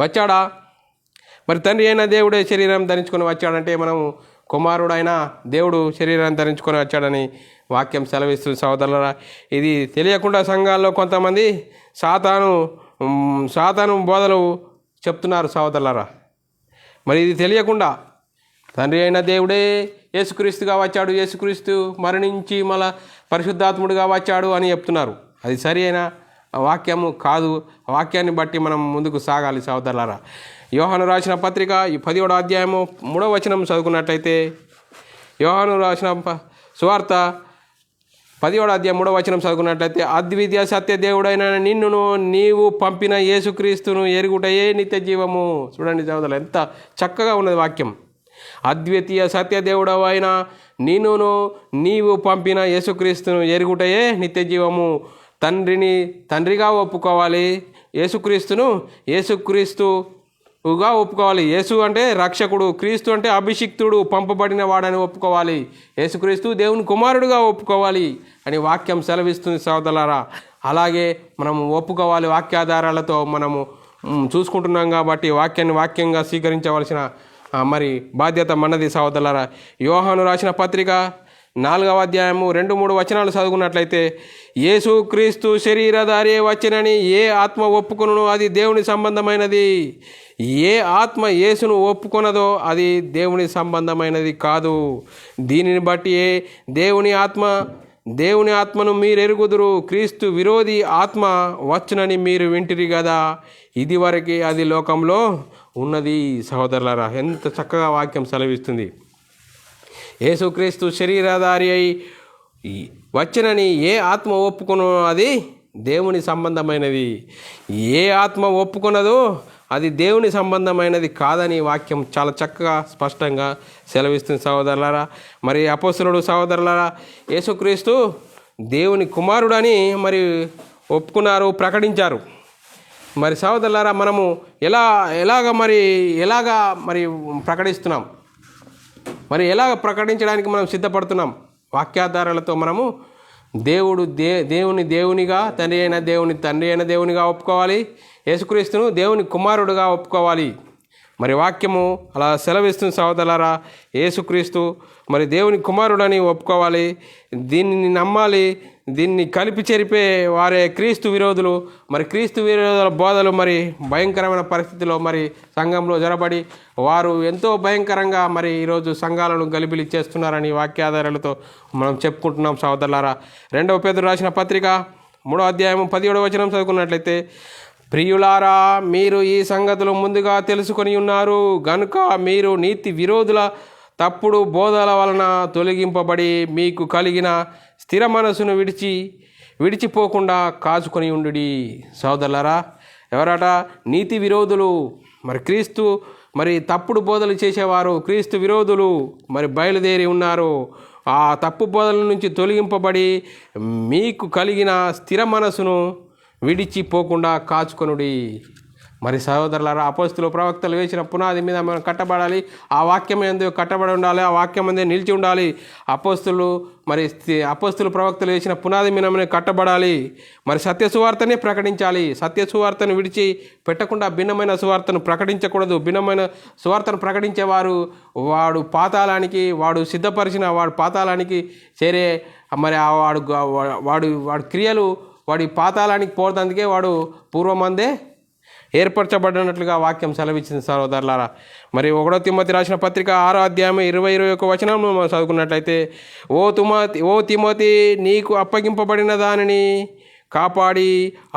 వచ్చాడా? మరి తండ్రి అయిన దేవుడే శరీరం ధరించుకొని వచ్చాడంటే మనం కుమారుడైన దేవుడు శరీరాన్ని ధరించుకొని వచ్చాడని వాక్యం సెలవిస్తుంది సహోదరులారా. ఇది తెలియకుండా సంఘాల్లో కొంతమంది సాతాను బోధలు చెప్తున్నారు సహోదరులారా. మరి ఇది తెలియకుండా తండ్రి అయిన దేవుడే యేసుక్రీస్తుగా వచ్చాడు, యేసుక్రీస్తు మరణించి మళ్ళా పరిశుద్ధాత్ముడుగా వచ్చాడు అని చెప్తున్నారు. అది సరి అయిన వాక్యము కాదు. వాక్యాన్ని బట్టి మనం ముందుకు సాగాలి సహోదరులారా. యోహాను రాసిన పత్రిక 10వ అధ్యాయము 3వ వచనం చదువుకున్నట్లయితే, యోహాను రాసిన సువార్త 10వ అధ్యాయం 3వ వచనం చదువుకున్నట్లయితే, అద్వితీయ సత్య దేవుడైన నిన్నును నీవు పంపిన యేసుక్రీస్తును ఎరుగుటయే నిత్య జీవము. చూడండి సహోదరులు, ఎంత చక్కగా ఉన్నది వాక్యం. అద్వితీయ సత్య దేవుడవైన నిన్నును నీవు పంపిన యేసుక్రీస్తును ఎరుగుటయే నిత్య జీవము. తండ్రిగా ఒప్పుకోవాలి, యేసుక్రీస్తుగా ఒప్పుకోవాలి. యేసు అంటే రక్షకుడు, క్రీస్తు అంటే అభిషిక్తుడు, పంపబడిన వాడని ఒప్పుకోవాలి. యేసుక్రీస్తు దేవుని కుమారుడుగా ఒప్పుకోవాలి అని వాక్యం సెలవిస్తుంది సహోదరులారా. అలాగే మనము ఒప్పుకోవాలి. వాక్యాధారాలతో మనము చూసుకుంటున్నాం కాబట్టి వాక్యంగా స్వీకరించవలసిన మరి బాధ్యత మనది సహోదరులారా. యోహాను రాసిన పత్రిక 4వ అధ్యాయము 2-3 వచనాలు చదువుకున్నట్లయితే, యేసుక్రీస్తు శరీరధారి వచ్చినని ఏ ఆత్మ ఒప్పుకొనునో అది దేవుని సంబంధమైనది, ఏ ఆత్మ యేసును ఒప్పుకొనదో అది దేవుని సంబంధమైనది కాదు. దీనిని బట్టి దేవుని ఆత్మను మీరు ఎరుగుదురు, క్రీస్తు విరోధి ఆత్మ వచ్చునని మీరు వింటిరి కదా, ఇదివరకే అది లోకంలో ఉన్నది. సహోదరులారా, ఎంత చక్కగా వాక్యం సెలవిస్తుంది. యేసుక్రీస్తు శరీరధారి అయి వచ్చినని ఏ ఆత్మ ఒప్పుకొనో అది దేవుని సంబంధమైనది, ఏ ఆత్మ ఒప్పుకొన్నదో అది దేవుని సంబంధమైనది కాదని వాక్యం చాలా చక్కగా స్పష్టంగా సెలవిస్తుంది సహోదరులారా. మరి అపోస్తలుడు సహోదరులారా, యేసుక్రీస్తు దేవుని కుమారుడని మరి ఒప్పుకున్నారు, ప్రకటించారు. మరి సహోదరులారా, మనము ఎలాగ ప్రకటిస్తున్నాం, మరి ఎలాగ ప్రకటించడానికి మనం సిద్ధపడుతున్నాం? వాక్యాధారాలతో మనము దేవునిగా తండ్రి అయిన దేవునిగా ఒప్పుకోవాలి, యేసుక్రీస్తును దేవుని కుమారుడుగా ఒప్పుకోవాలి. మరి వాక్యము అలా సెలవిస్తుంది సహోదరులారా. యేసుక్రీస్తు మరి దేవుని కుమారుడని ఒప్పుకోవాలి, దీన్ని నమ్మాలి. దీన్ని కలిపి చెరిపే వారే క్రీస్తు విరోధులు. మరి క్రీస్తు విరోధుల బోధలు మరి భయంకరమైన పరిస్థితిలో మరి సంఘంలో జరబడి వారు ఎంతో భయంకరంగా మరి ఈరోజు సంఘాలను గలిబిలి చేస్తున్నారని వాక్యాధారాలతో మనం చెప్పుకుంటున్నాం సహోదరులారా. 2వ పేతురు రాసిన పత్రిక 3వ అధ్యాయం 17వ వచనం చదువుకున్నట్లయితే, ప్రియులారా, మీరు ఈ సంగతులు ముందుగా తెలుసుకొని ఉన్నారు గనుక మీరు నీతి విరోధుల తప్పుడు బోధల వలన తొలగింపబడి మీకు కలిగిన స్థిర మనసును విడిచిపోకుండా కాచుకొని ఉండుడి. సోదరులారా, ఎవరట? నీతి విరోధులు. మరి క్రీస్తు మరి తప్పుడు బోధలు చేసేవారు క్రీస్తు విరోధులు మరి బయలుదేరి ఉన్నారు. ఆ తప్పు బోధల నుంచి తొలగింపబడి మీకు కలిగిన స్థిర మనసును విడిచిపోకుండా కాచుకొనుడి. మరి సహోదరులారా, అపోస్తులు ప్రవక్తలు వేసిన పునాది మీద మనం కట్టబడాలి. ఆ వాక్యం ఎందు కట్టబడి ఉండాలి, ఆ వాక్యం అందే నిలిచి ఉండాలి. అపోస్తులు ప్రవక్తలు వేసిన పునాది మీద మనం కట్టబడాలి. మరి సత్య సువార్తనే ప్రకటించాలి. సత్య సువార్తను విడిచి పెట్టకుండా భిన్నమైన సువార్తను ప్రకటించకూడదు. భిన్నమైన సువార్తను ప్రకటించేవారు వాడు సిద్ధపరిచిన పాతాళానికి చేరే మరి వాడు క్రియలు వాడి పాతాళానికి పోతందుకే వాడు పూర్వమందే ఏర్పరచబడినట్లుగా వాక్యం సెలవిచ్చింది సహోదరులారా. మరి 1వ తిమోతి రాసిన పత్రిక 6వ అధ్యాయం 20-21 వచనం మనం చదువుకున్నట్లయితే, ఓ తిమోతి, నీకు అప్పగింపబడిన దానిని కాపాడి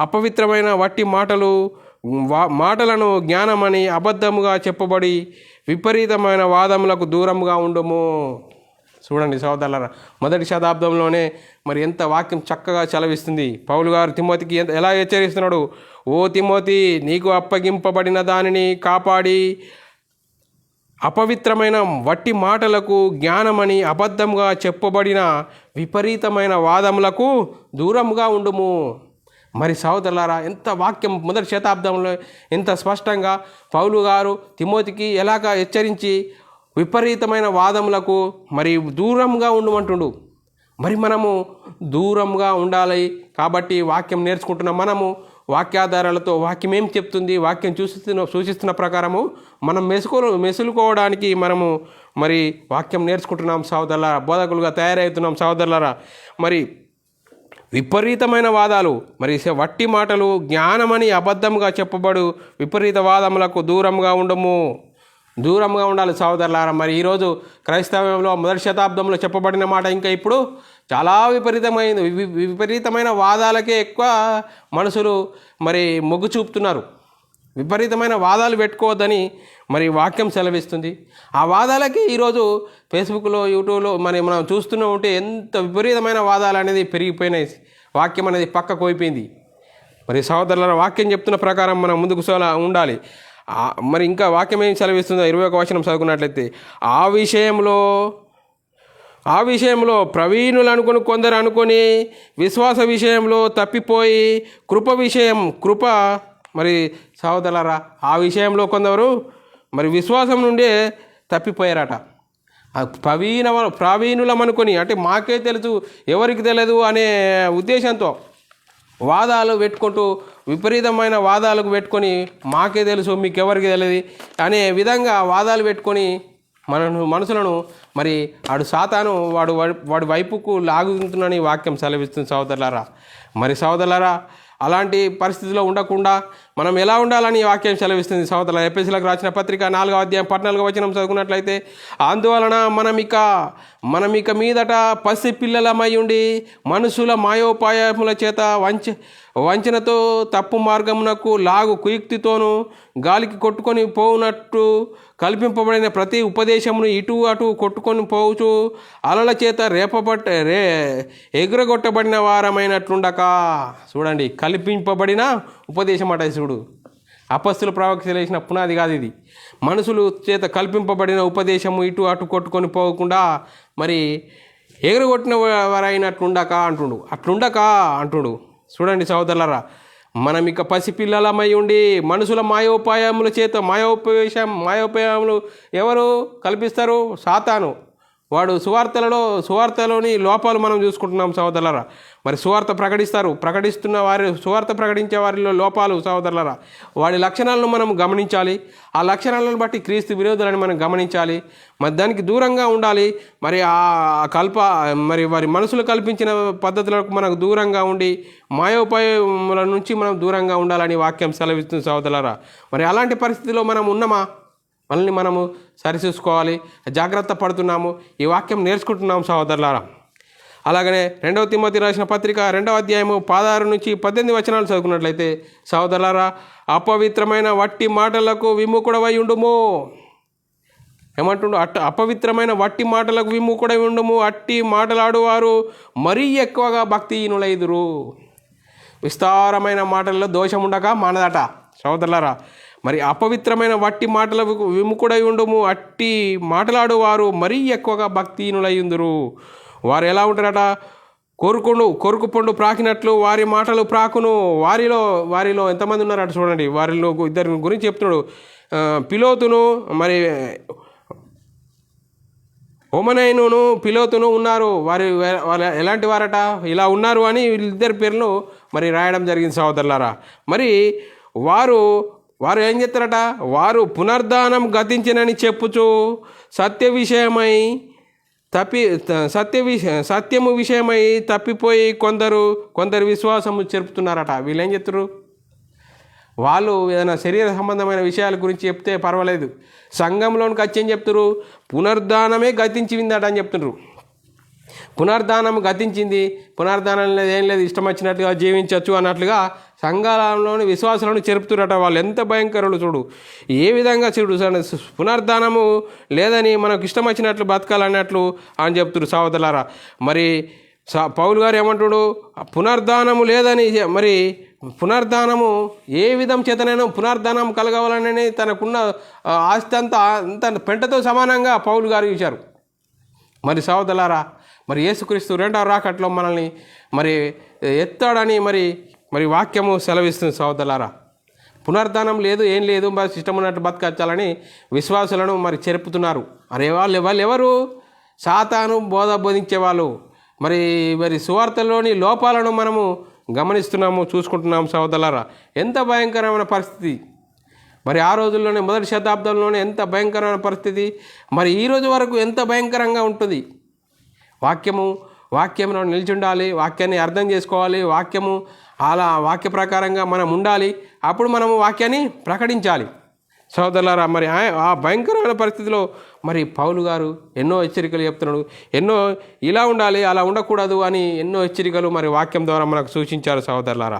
అపవిత్రమైన వట్టి మాటలను జ్ఞానమని అబద్ధముగా చెప్పబడి విపరీతమైన వాదములకు దూరంగా ఉండుము. చూడండి సోదరులారా, మొదటి శతాబ్దంలోనే మరి ఎంత వాక్యం చక్కగా చలవిస్తుంది. పౌలు గారు తిమోతికి ఎలా హెచ్చరిస్తున్నాడు? ఓ తిమోతి, నీకు అప్పగింపబడిన దానిని కాపాడి అపవిత్రమైన వట్టి మాటలకు, జ్ఞానమని అబద్ధంగా చెప్పబడిన విపరీతమైన వాదములకు దూరంగా ఉండుము. మరి సోదరులారా, ఎంత వాక్యం మొదటి శతాబ్దంలో ఎంత స్పష్టంగా పౌలు గారు తిమోతికి ఎలాగ హెచ్చరించి విపరీతమైన వాదములకు మరి దూరంగా ఉండమంటుండు. మరి మనము దూరంగా ఉండాలి కాబట్టి వాక్యం నేర్చుకుంటున్నాం. మనము వాక్యాధారాలతో వాక్యం ఏం చెప్తుంది, వాక్యం సూచిస్తున్న ప్రకారము మనం మెసులుకోవడానికి మనము మరి వాక్యం నేర్చుకుంటున్నాం సోదరులారా, బోధకులుగా తయారవుతున్నాం సోదరులారా. మరి విపరీతమైన వాదాలు, మరి వట్టి మాటలు, జ్ఞానమని అబద్ధంగా చెప్పబడు విపరీత వాదములకు దూరంగా ఉండాలి సోదరులారా. మరి ఈరోజు క్రైస్తవంలో మొదటి శతాబ్దంలో చెప్పబడిన మాట ఇంకా ఇప్పుడు చాలా విపరీతమైన వాదాలకే ఎక్కువ మనుషులు మరి మొగ్గు చూపుతున్నారు. విపరీతమైన వాదాలు పెట్టుకోవద్దని మరి వాక్యం సెలవిస్తుంది. ఆ వాదాలకి ఈరోజు ఫేస్బుక్లో, యూట్యూబ్లో మనం చూస్తూనే ఉంటే ఎంత విపరీతమైన వాదాలు అనేది పెరిగిపోయినాయి. వాక్యం అనేది పక్కకు పోయిపోయింది. మరి సోదరుల వాక్యం చెప్తున్న ప్రకారం మనం ముందుకు ఉండాలి. మరి ఇంకా వాక్యం ఏం సెలవిస్తుందో 21వ వచనం చదువుకున్నట్లయితే, ఆ విషయంలో ప్రవీణులు కొందరు అనుకొని విశ్వాస విషయంలో తప్పిపోయి కృప మరి సోదరులారా, ఆ విషయంలో కొందరు మరి విశ్వాసం నుండే తప్పిపోయారట. ప్రవీణులం అనుకొని, అంటే మాకే తెలుసు ఎవరికి తెలియదు అనే ఉద్దేశంతో వాదాలు పెట్టుకుంటూ, విపరీతమైన వాదాలకు పెట్టుకొని మాకే తెలుసు మీకెవరికి తెలియదు అనే విధంగా వాదాలు పెట్టుకొని మనుషులను మరి సాతాను వాడి వైపుకు లాగుతుందని వాక్యం సెలవిస్తుంది సోదరులారా. మరి సోదరులారా, అలాంటి పరిస్థితిలో ఉండకుండా మనం ఎలా ఉండాలని వాక్యం సెలవిస్తుంది సోదరులారా. ఎఫెసీయులకు రాసిన పత్రిక 4వ అధ్యాయం 14వ వచనం చదువుకున్నట్లయితే, అందువలన మనమిక మీదట పసి పిల్లలమై ఉండి మనుషుల మాయోపాయముల చేత వంచనతో తప్పు మార్గమునకు కుయుక్తితోనూ గాలికి కొట్టుకొని పోవునట్టు కల్పింపబడిన ప్రతి ఉపదేశమును ఇటు అటు కొట్టుకొని పోవచ్చు అలల చేత ఎగురగొట్టబడిన వారమైనట్లుండక. చూడండి, కల్పింపబడిన ఉపదేశం అట. చూడు, అపస్తుల ప్రవక్త చేసిన పునాది కాదు ఇది. మనుషులు చేత కల్పింపబడిన ఉపదేశము ఇటు అటు కొట్టుకొని పోకుండా మరి ఎగురగొట్టిన వారైనట్లుండక అంటుండు. చూడండి సోదరులారా, మనం ఇక పసిపిల్లలమై ఉండి మనుషుల మాయోపాయముల చేత మాయోపాయములు ఎవరు కల్పిస్తారు? సాతాను. వాడు సువార్తలోని లోపాలు మనం చూసుకుంటున్నాం సోదరులారా. మరి సువార్త సువార్త ప్రకటించే వారిలో లోపాలు సోదరులారా. వాడి లక్షణాలను మనం గమనించాలి. ఆ లక్షణాలను బట్టి క్రీస్తు విరోధులని మనం గమనించాలి. మరి దానికి దూరంగా ఉండాలి. మరి వారి మనసులు కల్పించిన పద్ధతులకు మనకు దూరంగా ఉండి మాయోపాయముల నుంచి మనం దూరంగా ఉండాలని వాక్యం సెలవిస్తుంది సోదరులారా. మరి అలాంటి పరిస్థితిలో మనం ఉన్నామా? మనల్ని మనము సరిచూసుకోవాలి. జాగ్రత్త పడుతున్నాము, ఈ వాక్యం నేర్చుకుంటున్నాం సహోదరులారా. అలాగనే 2వ తిమోతి రాసిన పత్రిక 2వ అధ్యాయము 16 నుంచి 18 వచనాలు చదువుకున్నట్లయితే, సహోదరులారా, అపవిత్రమైన వట్టి మాటలకు విముఖుడవై ఉండుము. ఏమంటుండు? అపవిత్రమైన వట్టి మాటలకు విముఖుడై ఉండుము. అట్టి మాటలాడువారు మరీ ఎక్కువగా భక్తిహీనులైదురు. విస్తారమైన మాటల్లో దోషం ఉండక మానదట సహోదరులారా. మరి అపవిత్రమైన వట్టి మాటలకు విముఖుడై ఉండుము. అట్టి మాటలాడువారు మరీ ఎక్కువగా భక్తిహీనులయ్యుందురు. వారు ఎలా ఉంటారట? కొరుకు పండు ప్రాకినట్లు వారి మాటలు ప్రాకును. వారిలో ఎంతమంది ఉన్నారట చూడండి. వారిలో ఇద్దరి గురించి చెప్తున్నాడు. పిలోతును మరి ఓమనైనును పిలోతును ఉన్నారు. వాళ్ళు ఎలాంటి వారట? ఇలా ఉన్నారు అని వీళ్ళిద్దరి పేర్లు మరి రాయడం జరిగింది సహోదరులారా. మరి వారు ఏం చేస్తారట? వారు పునర్ధానం గతించినని చెప్పుచు సత్యము విషయమై తప్పిపోయి కొందరు విశ్వాసము చెరుపుతున్నారట. వీళ్ళు ఏం చెప్తారు? వాళ్ళు ఏదైనా శరీర సంబంధమైన విషయాల గురించి చెప్తే పర్వాలేదు, సంఘంలోనికి వచ్చి ఏం చెప్తారు? పునర్ధానమే గతించిందట అని చెప్తున్నారు. పునర్ధానం గతించింది, పునర్ధానం లేదు, ఏం లేదు, ఇష్టం వచ్చినట్టుగా జీవించవచ్చు అన్నట్లుగా సంఘాలలోని విశ్వాసాలను చెరుపుతున్నట. వాళ్ళు ఎంత భయంకరులు చూడు, ఏ విధంగా చూడు, పునర్ధానము లేదని మనకు ఇష్టం వచ్చినట్లు బతకాలన్నట్లు అని చెప్తున్నారు సహోదరులారా. మరి పౌలు గారు ఏమంటాడు, పునర్ధానము లేదని, మరి పునర్ధానము ఏ విధం చేతనైనా పునర్ధానం కలగవాలని తనకున్న ఆస్తి అంత పెంటతో సమానంగా పౌలు గారు ఇచ్చారు. మరి సహోదరులారా, మరి యేసుక్రీస్తు రెండవ రాకట్లో మనల్ని మరి ఎత్తాడని మరి వాక్యము సెలవిస్తుంది సహోదరులారా. పునర్ధానం లేదు, ఏం లేదు, మరి ఇష్టం ఉన్నట్టు బతకచ్చాలని విశ్వాసులను మరి చెరుపుతున్నారు. అరే వాళ్ళు ఎవరు? సాతాను బోధించే వాళ్ళు. మరి సువార్తలోని లోపాలను మనము గమనిస్తున్నాము, చూసుకుంటున్నాము సహోదరులారా. ఎంత భయంకరమైన పరిస్థితి! మరి ఆ రోజుల్లోనే, మొదటి శతాబ్దంలోనే ఎంత భయంకరమైన పరిస్థితి, మరి ఈ రోజు వరకు ఎంత భయంకరంగా ఉంటుంది. వాక్యంలో నిలిచి ఉండాలి, వాక్యాన్ని అర్థం చేసుకోవాలి, వాక్య ప్రకారంగా మనం ఉండాలి. అప్పుడు మనము వాక్యాన్ని ప్రకటించాలి సహోదరులారా. మరి ఆ భయంకరమైన పరిస్థితిలో మరి పౌలు గారు ఎన్నో హెచ్చరికలు చెప్తున్నాడు. ఇలా ఉండాలి, అలా ఉండకూడదు అని ఎన్నో హెచ్చరికలు మరి వాక్యం ద్వారా మనకు సూచించారు సహోదరులారా.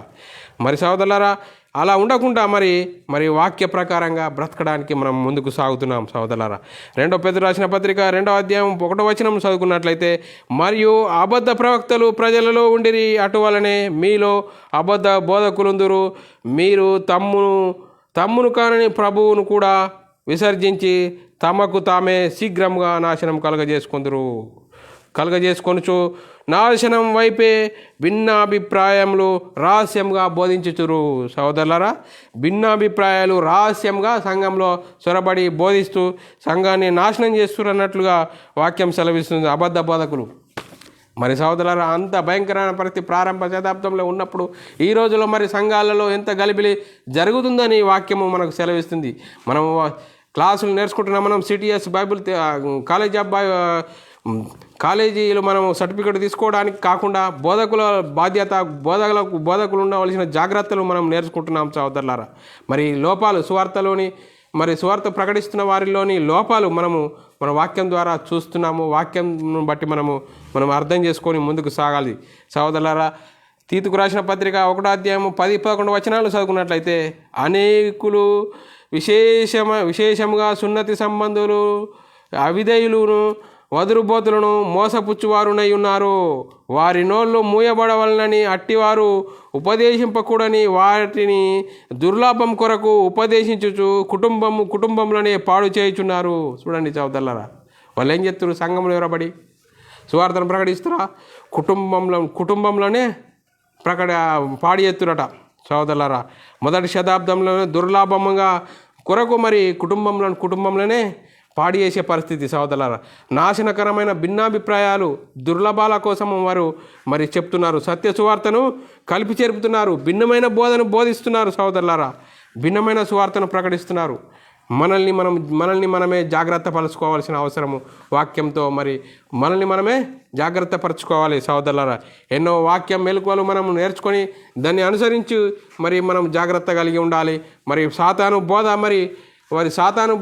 మరి సహోదరులారా, అలా ఉండకుండా మరి వాక్య ప్రకారంగా బ్రతకడానికి మనం ముందుకు సాగుతున్నాం సహోదరులారా. 2 పేతురు రాసిన పత్రిక 2వ అధ్యాయం 1వ వచనం చదువుకున్నట్లయితే, మరియు అబద్ధ ప్రవక్తలు ప్రజలలో ఉండిరి, అటువలనే మీలో అబద్ధ బోధకులుందురు. మీరు తమ్మును కానని ప్రభువును కూడా విసర్జించి తమకు తామే శీఘ్రంగా నాశనం కలగజేసుకొనుచు నాశనం వైపే భిన్నాభిప్రాయములు రహస్యంగా బోధించుచురు. సహోదరులారా, భిన్నాభిప్రాయాలు రహస్యంగా సంఘంలో చొరబడి బోధిస్తూ సంఘాన్ని నాశనం చేస్తున్నారు అన్నట్లుగా వాక్యం సెలవిస్తుంది అబద్ధ బోధకులు. మరి సహోదరులారా, అంత భయంకరమైన పరిస్థితి ప్రారంభ శతాబ్దంలో ఉన్నప్పుడు ఈ రోజులో మరి సంఘాలలో ఎంత గలిబిలి జరుగుతుందని వాక్యము మనకు సెలవిస్తుంది. మనము క్లాసులు నేర్చుకుంటున్నాం. మనం సిటిఎస్ బైబిల్ కాలేజీలు మనం సర్టిఫికేట్ తీసుకోవడానికి కాకుండా బోధకుల బాధ్యత, బోధకులు ఉండవలసిన జాగ్రత్తలు మనం నేర్చుకుంటున్నాం సహోదరులారా. మరి లోపాలు సువార్త ప్రకటిస్తున్న వారిలోని లోపాలు మన వాక్యం ద్వారా చూస్తున్నాము. వాక్యం బట్టి మనం అర్థం చేసుకొని ముందుకు సాగాలి సహోదరులారా. తీతుకు రాసిన పత్రిక 1వ అధ్యాయం 10-11 వచనాలు చదువుకున్నట్లయితే, అనేకులు విశేషముగా సున్నతి సంబంధులు, అవిధేయులను, వదురుబోతులను, మోసపుచ్చువారునై ఉన్నారు. వారి నోళ్ళు మూయబడవలనని అట్టివారు ఉపదేశింపకూడని వాటిని దుర్లాభం కొరకు ఉపదేశించుచు కుటుంబంలోనే పాడు చేయుచున్నారు. చూడండి సహోదరులారా, వాళ్ళు ఏం చేస్తారు? సంఘంలో ఎవరబడి సువార్తను ప్రకటిస్తారా? కుటుంబంలోనే పాడి చేస్తురట సహోదరులారా. మొదటి శతాబ్దంలోనే దుర్లాభంగా కొరకు మరి కుటుంబంలోనే పాడి చేసే పరిస్థితి సహోదరులారా. నాశనకరమైన భిన్నాభిప్రాయాలు, దుర్లభాల కోసం వారు మరి చెప్తున్నారు. సత్య సువార్తను కలిపి చెరుపుతున్నారు. భిన్నమైన బోధను బోధిస్తున్నారు సహోదరులారా. భిన్నమైన సువార్తను ప్రకటిస్తున్నారు. మనల్ని మనమే జాగ్రత్త పరచుకోవాల్సిన అవసరము వాక్యంతో మరి మనల్ని మనమే జాగ్రత్త పరచుకోవాలి సహోదరులారా. ఎన్నో వాక్యం మెలకువలు మనం నేర్చుకొని దాన్ని అనుసరించి మరి మనం జాగ్రత్త కలిగి ఉండాలి. మరి సాతాను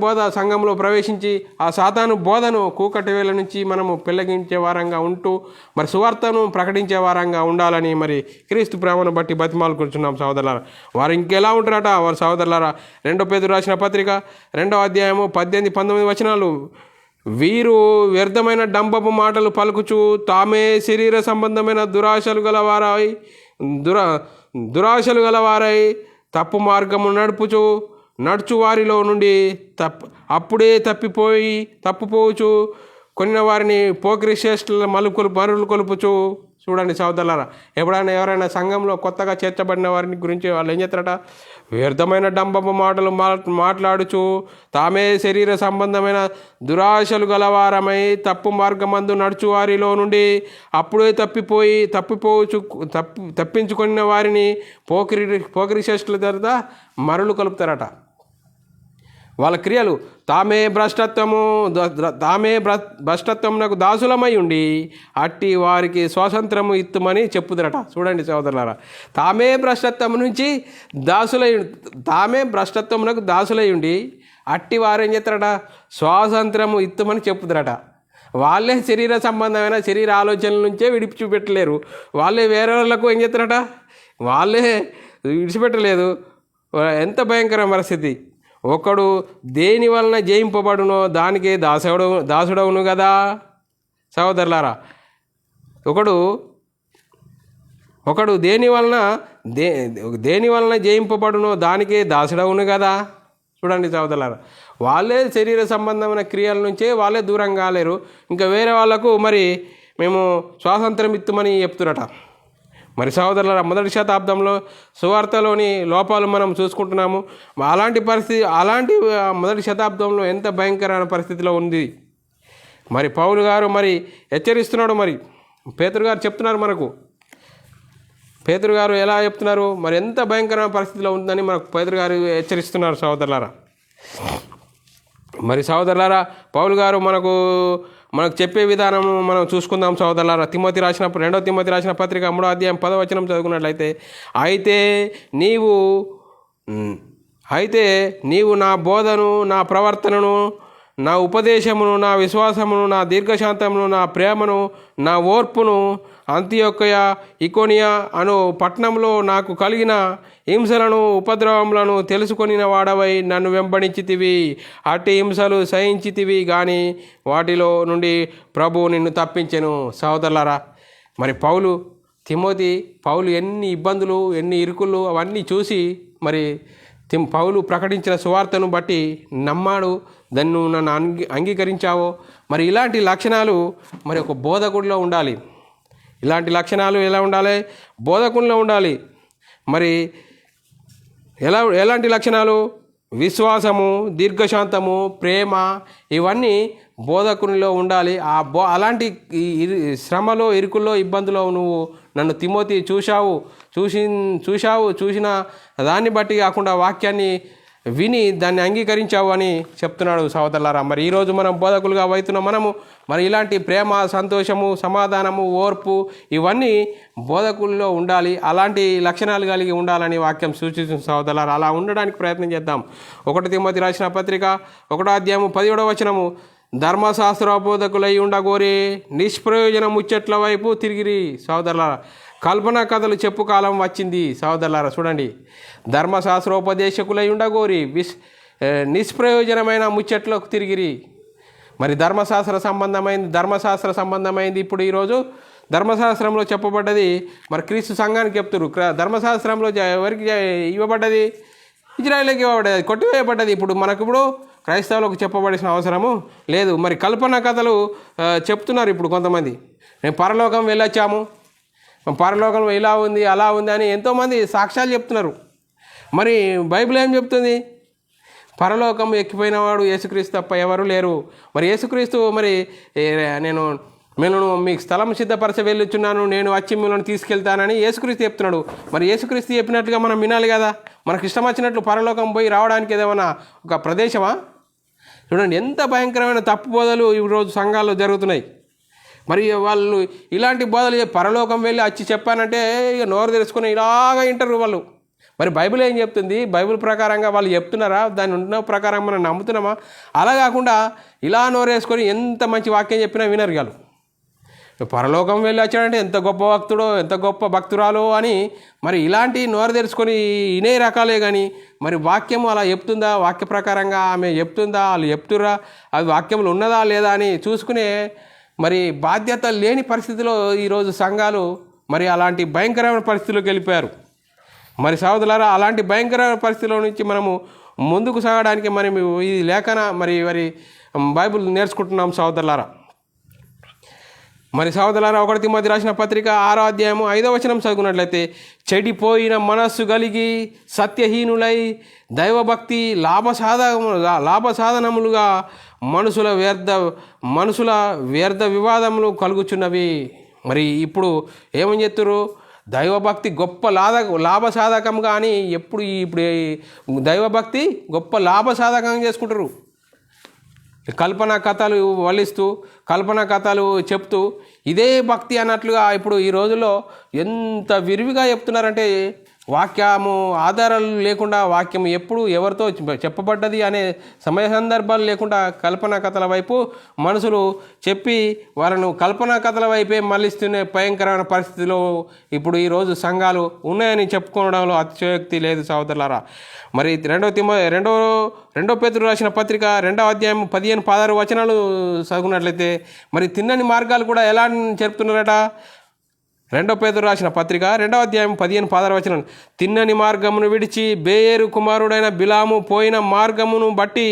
బోధ సంఘంలో ప్రవేశించి ఆ సాతాను బోధను కూకటి వేళ నుంచి మనము పెళ్ళగించే వారంగా ఉంటూ మరి సువార్తను ప్రకటించే వారంగా ఉండాలని మరి క్రీస్తు ప్రేమను బట్టి బతిమాలుకుంటున్నాం సహోదరులారా. వారు ఇంకెలా ఉంటారట వారు సహోదరులారా. 2 పేతురు రాసిన పత్రిక 2వ అధ్యాయము 18-19 వచనాలు, వీరు వ్యర్థమైన డంబపు మాటలు పలుకుచు తామే శరీర సంబంధమైన దురాశలు గలవారై తప్పు మార్గము నడుచు వారిలో నుండి అప్పుడే తప్పిపోవచ్చు కొనిన వారిని పోకిరి శ్రేష్ఠుల మరులు కొలుపుచు. చూడండి సహోదరులారా, ఎవరైనా సంఘంలో కొత్తగా చేర్చబడిన వారిని గురించి వాళ్ళు ఏం చేస్తారట? వ్యర్థమైన డంబపు మాటలు మాట్లాడుచు తామే శరీర సంబంధమైన దురాశలు గలవారమై తప్పు మార్గమందు నడుచు వారిలో నుండి అప్పుడే తప్పించుకున్న వారిని పోకిరి శ్రేష్ఠుల తర్వాత మరులు కలుపుతారట. వాళ్ళ క్రియలు తామే భ్రష్టత్వమునకు దాసులమై ఉండి అట్టి వారికి స్వాతంత్రము ఇత్తుమని చెప్పుదరట. చూడండి సహోదరులారా, తామే భ్రష్టత్వమునకు దాసులై ఉండి అట్టి వారు ఏం చేస్తారట? స్వాతంత్రము ఇత్తుమని చెప్పుదరట. వాళ్ళే శరీర సంబంధమైన శరీర ఆలోచనల నుంచే విడిచిపెట్టలేరు. వాళ్ళే వేరే వాళ్ళకు ఏం చేస్తారట, వాళ్ళే విడిచిపెట్టలేదు. ఎంత భయంకర పరిస్థితి. ఒకడు దేని వలన జయింపబడునో దానికే దాసుడవును కదా సహోదరులారా. ఒకడు దేని వలన జయింపబడునో దానికే దాసుడవును కదా. చూడండి సహోదరులారా, వాళ్ళే శరీర సంబంధమైన క్రియల నుంచే వాళ్ళే దూరం కాలేరు. ఇంకా వేరే వాళ్ళకు మరి మేము స్వాతంత్రం ఇత్తుమని చెప్తురట. మరి సహోదరులారా, మొదటి శతాబ్దంలో సువార్తలోని లోపాలు మనం చూసుకుంటున్నాము. అలాంటి మొదటి శతాబ్దంలో ఎంత భయంకరమైన పరిస్థితిలో ఉంది. మరి పౌలు గారు మరి హెచ్చరిస్తున్నాడు. మరి పేతురు గారు చెప్తున్నారు మనకు. పేతురు గారు ఎలా చెప్తున్నారు, మరి ఎంత భయంకరమైన పరిస్థితిలో ఉందని మనకు పేతురు గారు హెచ్చరిస్తున్నారు సహోదరులారా. మరి సహోదరులారా, పౌలు గారు మనకు చెప్పే విధానం మనం చూసుకుందాం సహోదరులారా. 2 తిమోతి రాసిన పత్రిక 3వ అధ్యాయం 10వ వచనం చదువుకున్నట్లయితే, అయితే నీవు నా బోధను, నా ప్రవర్తనను, నా ఉపదేశమును, నా విశ్వాసమును, నా దీర్ఘశాంతమును, నా ప్రేమను, నా ఓర్పును అంతియొక్కయ ఇకోనియా అను పట్టణంలో నాకు కలిగిన హింసలను ఉపద్రవములను తెలుసుకొనిన వాడవై నన్ను వెంబడించితివి. అట్టి హింసలు సహించితివి కానీ వాటిలో నుండి ప్రభువు నిన్ను తప్పించెను. సహోదరులారా, మరి పౌలు ఎన్ని ఇబ్బందులు, ఎన్ని ఇరుకులు అవన్నీ చూసి మరి పౌలు ప్రకటించిన సువార్తను బట్టి నమ్మాడు. దాన్ని నన్ను అంగీకరించావో. మరి ఇలాంటి లక్షణాలు మరి ఒక బోధకుడిలో ఉండాలి. ఇలాంటి లక్షణాలు ఎలా ఉండాలి? బోధకునిలో ఉండాలి. మరి ఎలాంటి లక్షణాలు? విశ్వాసము, దీర్ఘశాంతము, ప్రేమ, ఇవన్నీ బోధకునిలో ఉండాలి. అలాంటి శ్రమలో, ఇరుకుల్లో, ఇబ్బందులో నువ్వు నన్ను తిమోతి చూసిన దాన్ని బట్టి కాకుండా వాక్యాన్ని విని దాన్ని అంగీకరించావు అని చెప్తున్నాడు సహోదరులారా. మరి ఈరోజు మనం బోధకులుగా అవుతున్న మనము మరి ఇలాంటి ప్రేమ, సంతోషము, సమాధానము, ఓర్పు ఇవన్నీ బోధకుల్లో ఉండాలి. అలాంటి లక్షణాలు కలిగి ఉండాలని వాక్యం సూచిస్తుంది సహోదరులారా. అలా ఉండడానికి ప్రయత్నం చేద్దాం. 1 తిమోతి రాసిన పత్రిక 1వ అధ్యాయము 17వ వచనము, ధర్మశాస్త్ర బోధకులై ఉండగోరి నిష్ప్రయోజన ముచ్చట్ల వైపు తిరిగిరి. సహోదరులారా, కల్పన కథలు చెప్పు కాలం వచ్చింది సహోదరులారా. చూడండి, ధర్మశాస్త్రోపదేశకులై ఉండగోరి నిష్ప్రయోజనమైన ముచ్చట్లకు తిరిగిరి. మరి ధర్మశాస్త్ర సంబంధమైంది ఇప్పుడు ఈరోజు ధర్మశాస్త్రంలో చెప్పబడ్డది మరి క్రీస్తు సంఘానికి చెప్తున్నారు. ధర్మశాస్త్రంలో ఎవరికి ఇవ్వబడ్డది? ఇజ్రాయేలుకి ఇవ్వబడ్డది, కొట్టివేయబడ్డది. ఇప్పుడు క్రైస్తవులకు చెప్పబడిన అవసరము లేదు. మరి కల్పన కథలు చెప్తున్నారు ఇప్పుడు కొంతమంది. మేము పరలోకం వెళ్ళొచ్చాము, పరలోకంలో ఇలా ఉంది, అలా ఉంది అని ఎంతోమంది సాక్ష్యాలు చెప్తున్నారు. మరి బైబిల్ ఏం చెప్తుంది? పరలోకం ఎక్కిపోయిన వాడు యేసుక్రీస్తు తప్ప ఎవరు లేరు. మరి యేసుక్రీస్తు మరి నేను మీకు స్థలం సిద్ధపరచ వెళ్ళుచున్నాను, నేను వచ్చి మిమ్మల్ని తీసుకెళ్తానని యేసుక్రీస్తు చెప్తున్నాడు. మరి యేసుక్రీస్తు చెప్పినట్టుగా మనం వినాలి కదా. మనకు ఇష్టం వచ్చినట్లు పరలోకం పోయి రావడానికి ఏదేమన్నా ఒక ప్రదేశమా? చూడండి, ఎంత భయంకరమైన తప్పు బోధలు ఈరోజు సంఘాల్లో జరుగుతున్నాయి. మరి వాళ్ళు ఇలాంటి బోధలు పరలోకం వెళ్ళి వచ్చి చెప్పానంటే ఇక నోరు తెలుసుకుని ఇలాగా వింటారు వాళ్ళు. మరి బైబిల్ ఏం చెప్తుంది? బైబిల్ ప్రకారంగా వాళ్ళు చెప్తున్నారా? దాని ఉన్న ప్రకారం మనం నమ్ముతున్నామా? అలా కాకుండా ఇలా నోరేసుకొని ఎంత మంచి వాక్యం చెప్పినా వినరు వాళ్ళు. పరలోకం వెళ్ళి వచ్చాడంటే ఎంత గొప్ప భక్తుడో, ఎంత గొప్ప భక్తురాలో అని మరి ఇలాంటి నోరు తెరుచుకొని ఇనే రకాలే. కానీ మరి వాక్యము అలా చెప్తుందా? వాక్య ప్రకారంగా ఆమె చెప్తుందా? వాళ్ళు చెప్తురా? అవి వాక్యంలో ఉన్నదా లేదా అని చూసుకునే మరి బాధ్యత లేని పరిస్థితిలో ఈరోజు సంఘాలు మరి అలాంటి భయంకరమైన పరిస్థితుల్లోకి వెళ్ళిపోయారు. మరి సహోదరులారా, అలాంటి భయంకరమైన పరిస్థితుల నుంచి మనము ముందుకు సాగడానికి మనం ఈ లేఖన మరి బైబిల్ నేర్చుకుంటున్నాం సహోదరులారా. మరి సహోదరులారా, 1 తిమోతి రాసిన పత్రిక 6వ అధ్యాయము 5వ వచనం చదువుకున్నట్లయితే, చెడిపోయిన మనస్సు కలిగి సత్యహీనులై దైవభక్తి లాభసాధనములుగా మనుషుల వ్యర్థ వివాదములు కలుగుచున్నవి. మరి ఇప్పుడు ఏమని చెప్తారు? దైవభక్తి గొప్ప లాభసాధకం కానీ ఇప్పుడు దైవభక్తి గొప్ప లాభసాధకంగా చేసుకుంటారు. కల్పన కథలు వల్లిస్తూ, కల్పన కథలు చెప్తూ ఇదే భక్తి అన్నట్లుగా ఇప్పుడు ఈ రోజుల్లో ఎంత విరివిగా చెప్తున్నారంటే వాక్యము ఆధారాలు లేకుండా వాక్యం ఎప్పుడు ఎవరితో చెప్పబడ్డది అనే సమయ సందర్భాలు లేకుండా కల్పనా కథల వైపు మనుషులు చెప్పి వాళ్ళను కల్పనా కథల వైపే మళ్ళిస్తున్న భయంకరమైన పరిస్థితిలో ఇప్పుడు ఈరోజు సంఘాలు ఉన్నాయని చెప్పుకోవడంలో అతిశయోక్తి లేదు సహోదరులారా. మరి రెండో పేతురు రాసిన పత్రిక 2వ అధ్యాయం 15-16 వచనాలు చదువుకున్నట్లయితే మరి తిన్నని మార్గాలు కూడా ఎలా చెప్తున్నారట. 2 పేతురు రాసిన పత్రిక 2వ అధ్యాయం 15-16 వచనం, తిన్నని మార్గమును విడిచి బేయేరు కుమారుడైన బిలాము పోయిన మార్గమును బట్టి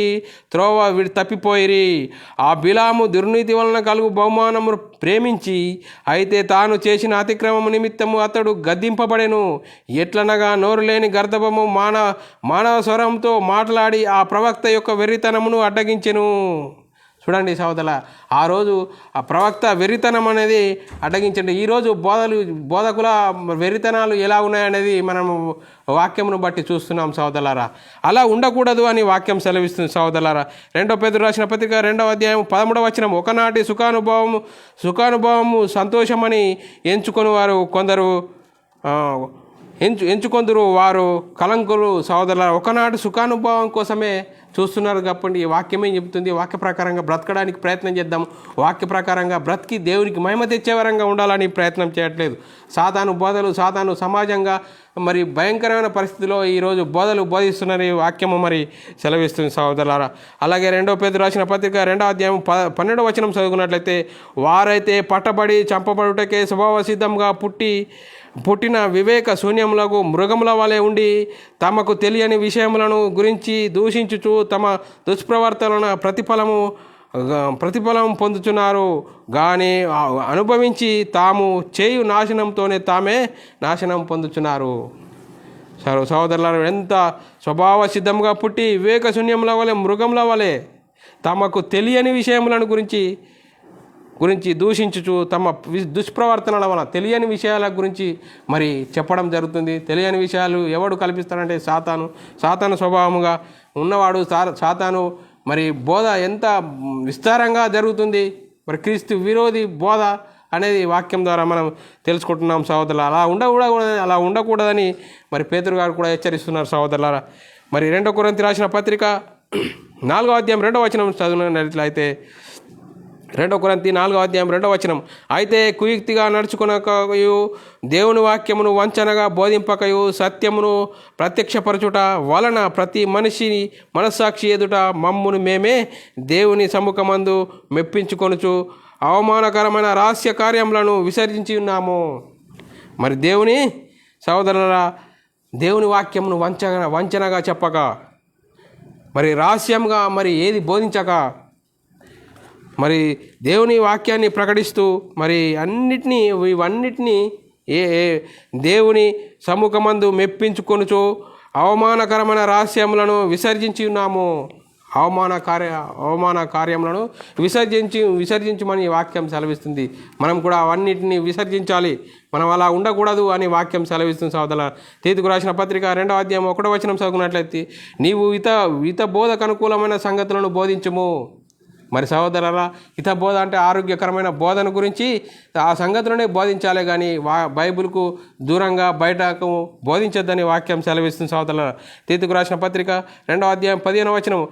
త్రోవ తప్పిపోయిరి. ఆ బిలాము దుర్నీతి వలన కలుగు బహుమానము ప్రేమించి అయితే తాను చేసిన అతిక్రమము నిమిత్తము అతడు గద్దింపబడెను. ఎట్లనగా నోరు లేని గర్ధపము మానవ స్వరంతో మాట్లాడి ఆ ప్రవక్త యొక్క వెర్రితనమును అడ్డగించెను. చూడండి సహోదరుల, ఆ రోజు ఆ ప్రవక్త వెర్రితనం అనేది అడ్డగించండి. ఈరోజు బోధకుల వెర్రితనాలు ఎలా ఉన్నాయనేది మనం వాక్యమును బట్టి చూస్తున్నాం సహోదరులారా. అలా ఉండకూడదు అని వాక్యం సెలవిస్తుంది సహోదరులారా. 2 పేతురు రాసిన పత్రిక 2వ అధ్యాయం 13వ వచనం, ఒకనాటి సుఖానుభవము సంతోషమని ఎంచుకొని వారు కొందరు ఎంచుకొందరు వారు కలంకులు సహోదరుల. ఒకనాటి సుఖానుభవం కోసమే చూస్తున్నారు కాబట్టి ఈ వాక్యమే చెబుతుంది. వాక్య ప్రకారంగా బ్రతకడానికి ప్రయత్నం చేద్దాం. వాక్య ప్రకారంగా బ్రతికి దేవునికి మహిమ తెచ్చేవరంగా ఉండాలని ప్రయత్నం చేయట్లేదు. సాతాను సమాజంగా మరి భయంకరమైన పరిస్థితిలో ఈరోజు బోధిస్తున్నారు. వాక్యము మరి సెలవిస్తుంది సహోదరులారా. అలాగే 2 పేతురు రాసిన పత్రిక 2వ అధ్యాయం 12వ వచనం చదువుకున్నట్లయితే, వారైతే పట్టబడి చంపబడుటకే స్వభావ సిద్ధంగా పుట్టిన వివేక శూన్యములకు మృగముల వలె ఉండి తమకు తెలియని విషయములను గురించి దూషించుచు తమ దుష్ప్రవర్తన ప్రతిఫలం పొందుతున్నారు. కానీ అనుభవించి తాము చేయు నాశనంతోనే తామే నాశనం పొందుతున్నారు. సహోదరులారా, ఎంత స్వభావ సిద్ధంగా పుట్టి వివేక శూన్యముల వలె మృగముల వలె తమకు తెలియని విషయములను గురించి దూషించుచు తమ దుష్ప్రవర్తనల వలన తెలియని విషయాల గురించి మరి చెప్పడం జరుగుతుంది. తెలియని విషయాలు ఎవడు కల్పిస్తాడంటే సాతాను స్వభావముగా ఉన్నవాడు సాతాను. మరి బోధ ఎంత విస్తారంగా జరుగుతుంది. మరి క్రీస్తు విరోధి బోధ అనేది వాక్యం ద్వారా మనం తెలుసుకుంటున్నాం సహోదరులు. అలా ఉండకూడదని మరి పేతురు గారు కూడా హెచ్చరిస్తున్నారు సహోదరులారా. మరి 2 కొరింథీ రాసిన పత్రిక 4వ అధ్యాయం 2వ వచనం చదివినట్లయితే, 2 కొరింథీ 4వ అధ్యాయం 2వ వచనం, అయితే కుయుక్తిగా నడుచుకొనకయు దేవుని వాక్యమును వంచనగా బోధింపకయు సత్యమును ప్రత్యక్షపరచుట వలన ప్రతి మనిషి మనస్సాక్షి ఎదుట మమ్మును మేమే దేవుని సముఖమందు మెప్పించుకొనుచు అవమానకరమైన రహస్య కార్యములను విసర్జించి ఉన్నాము. మరి దేవుని వాక్యమును వంచనగా చెప్పక, మరి రహస్యంగా మరి ఏది బోధించక, మరి దేవుని వాక్యాన్ని ప్రకటిస్తూ మరి ఇవన్నిటినీ దేవుని సముఖమందు మెప్పించుకొనుచు అవమానకరమైన రహస్యములను విసర్జించి ఉన్నాము. అవమాన కార్యములను విసర్జించమని వాక్యం సెలవిస్తుంది. మనం కూడా అవన్నిటిని విసర్జించాలి. మనం అలా ఉండకూడదు అని వాక్యం సెలవిస్తుంది సోదరులారా. తీతుకు రాసిన పత్రిక 2వ అధ్యాయం 1వ వచనం చదువుకున్నట్లయితే, నీవు ఇత బోధకు అనుకూలమైన సంగతులను బోధించుము. మరి సహోదరులారా, హితబోధ అంటే ఆరోగ్యకరమైన బోధన గురించి ఆ సంగతులనే బోధించాలి, కానీ బైబిల్కు దూరంగా బయటకు బోధించొద్దని వాక్యం సెలవిస్తుంది సహోదరులారా. తీతుకు రాసిన పత్రిక 2వ అధ్యాయం 15వ వచనం,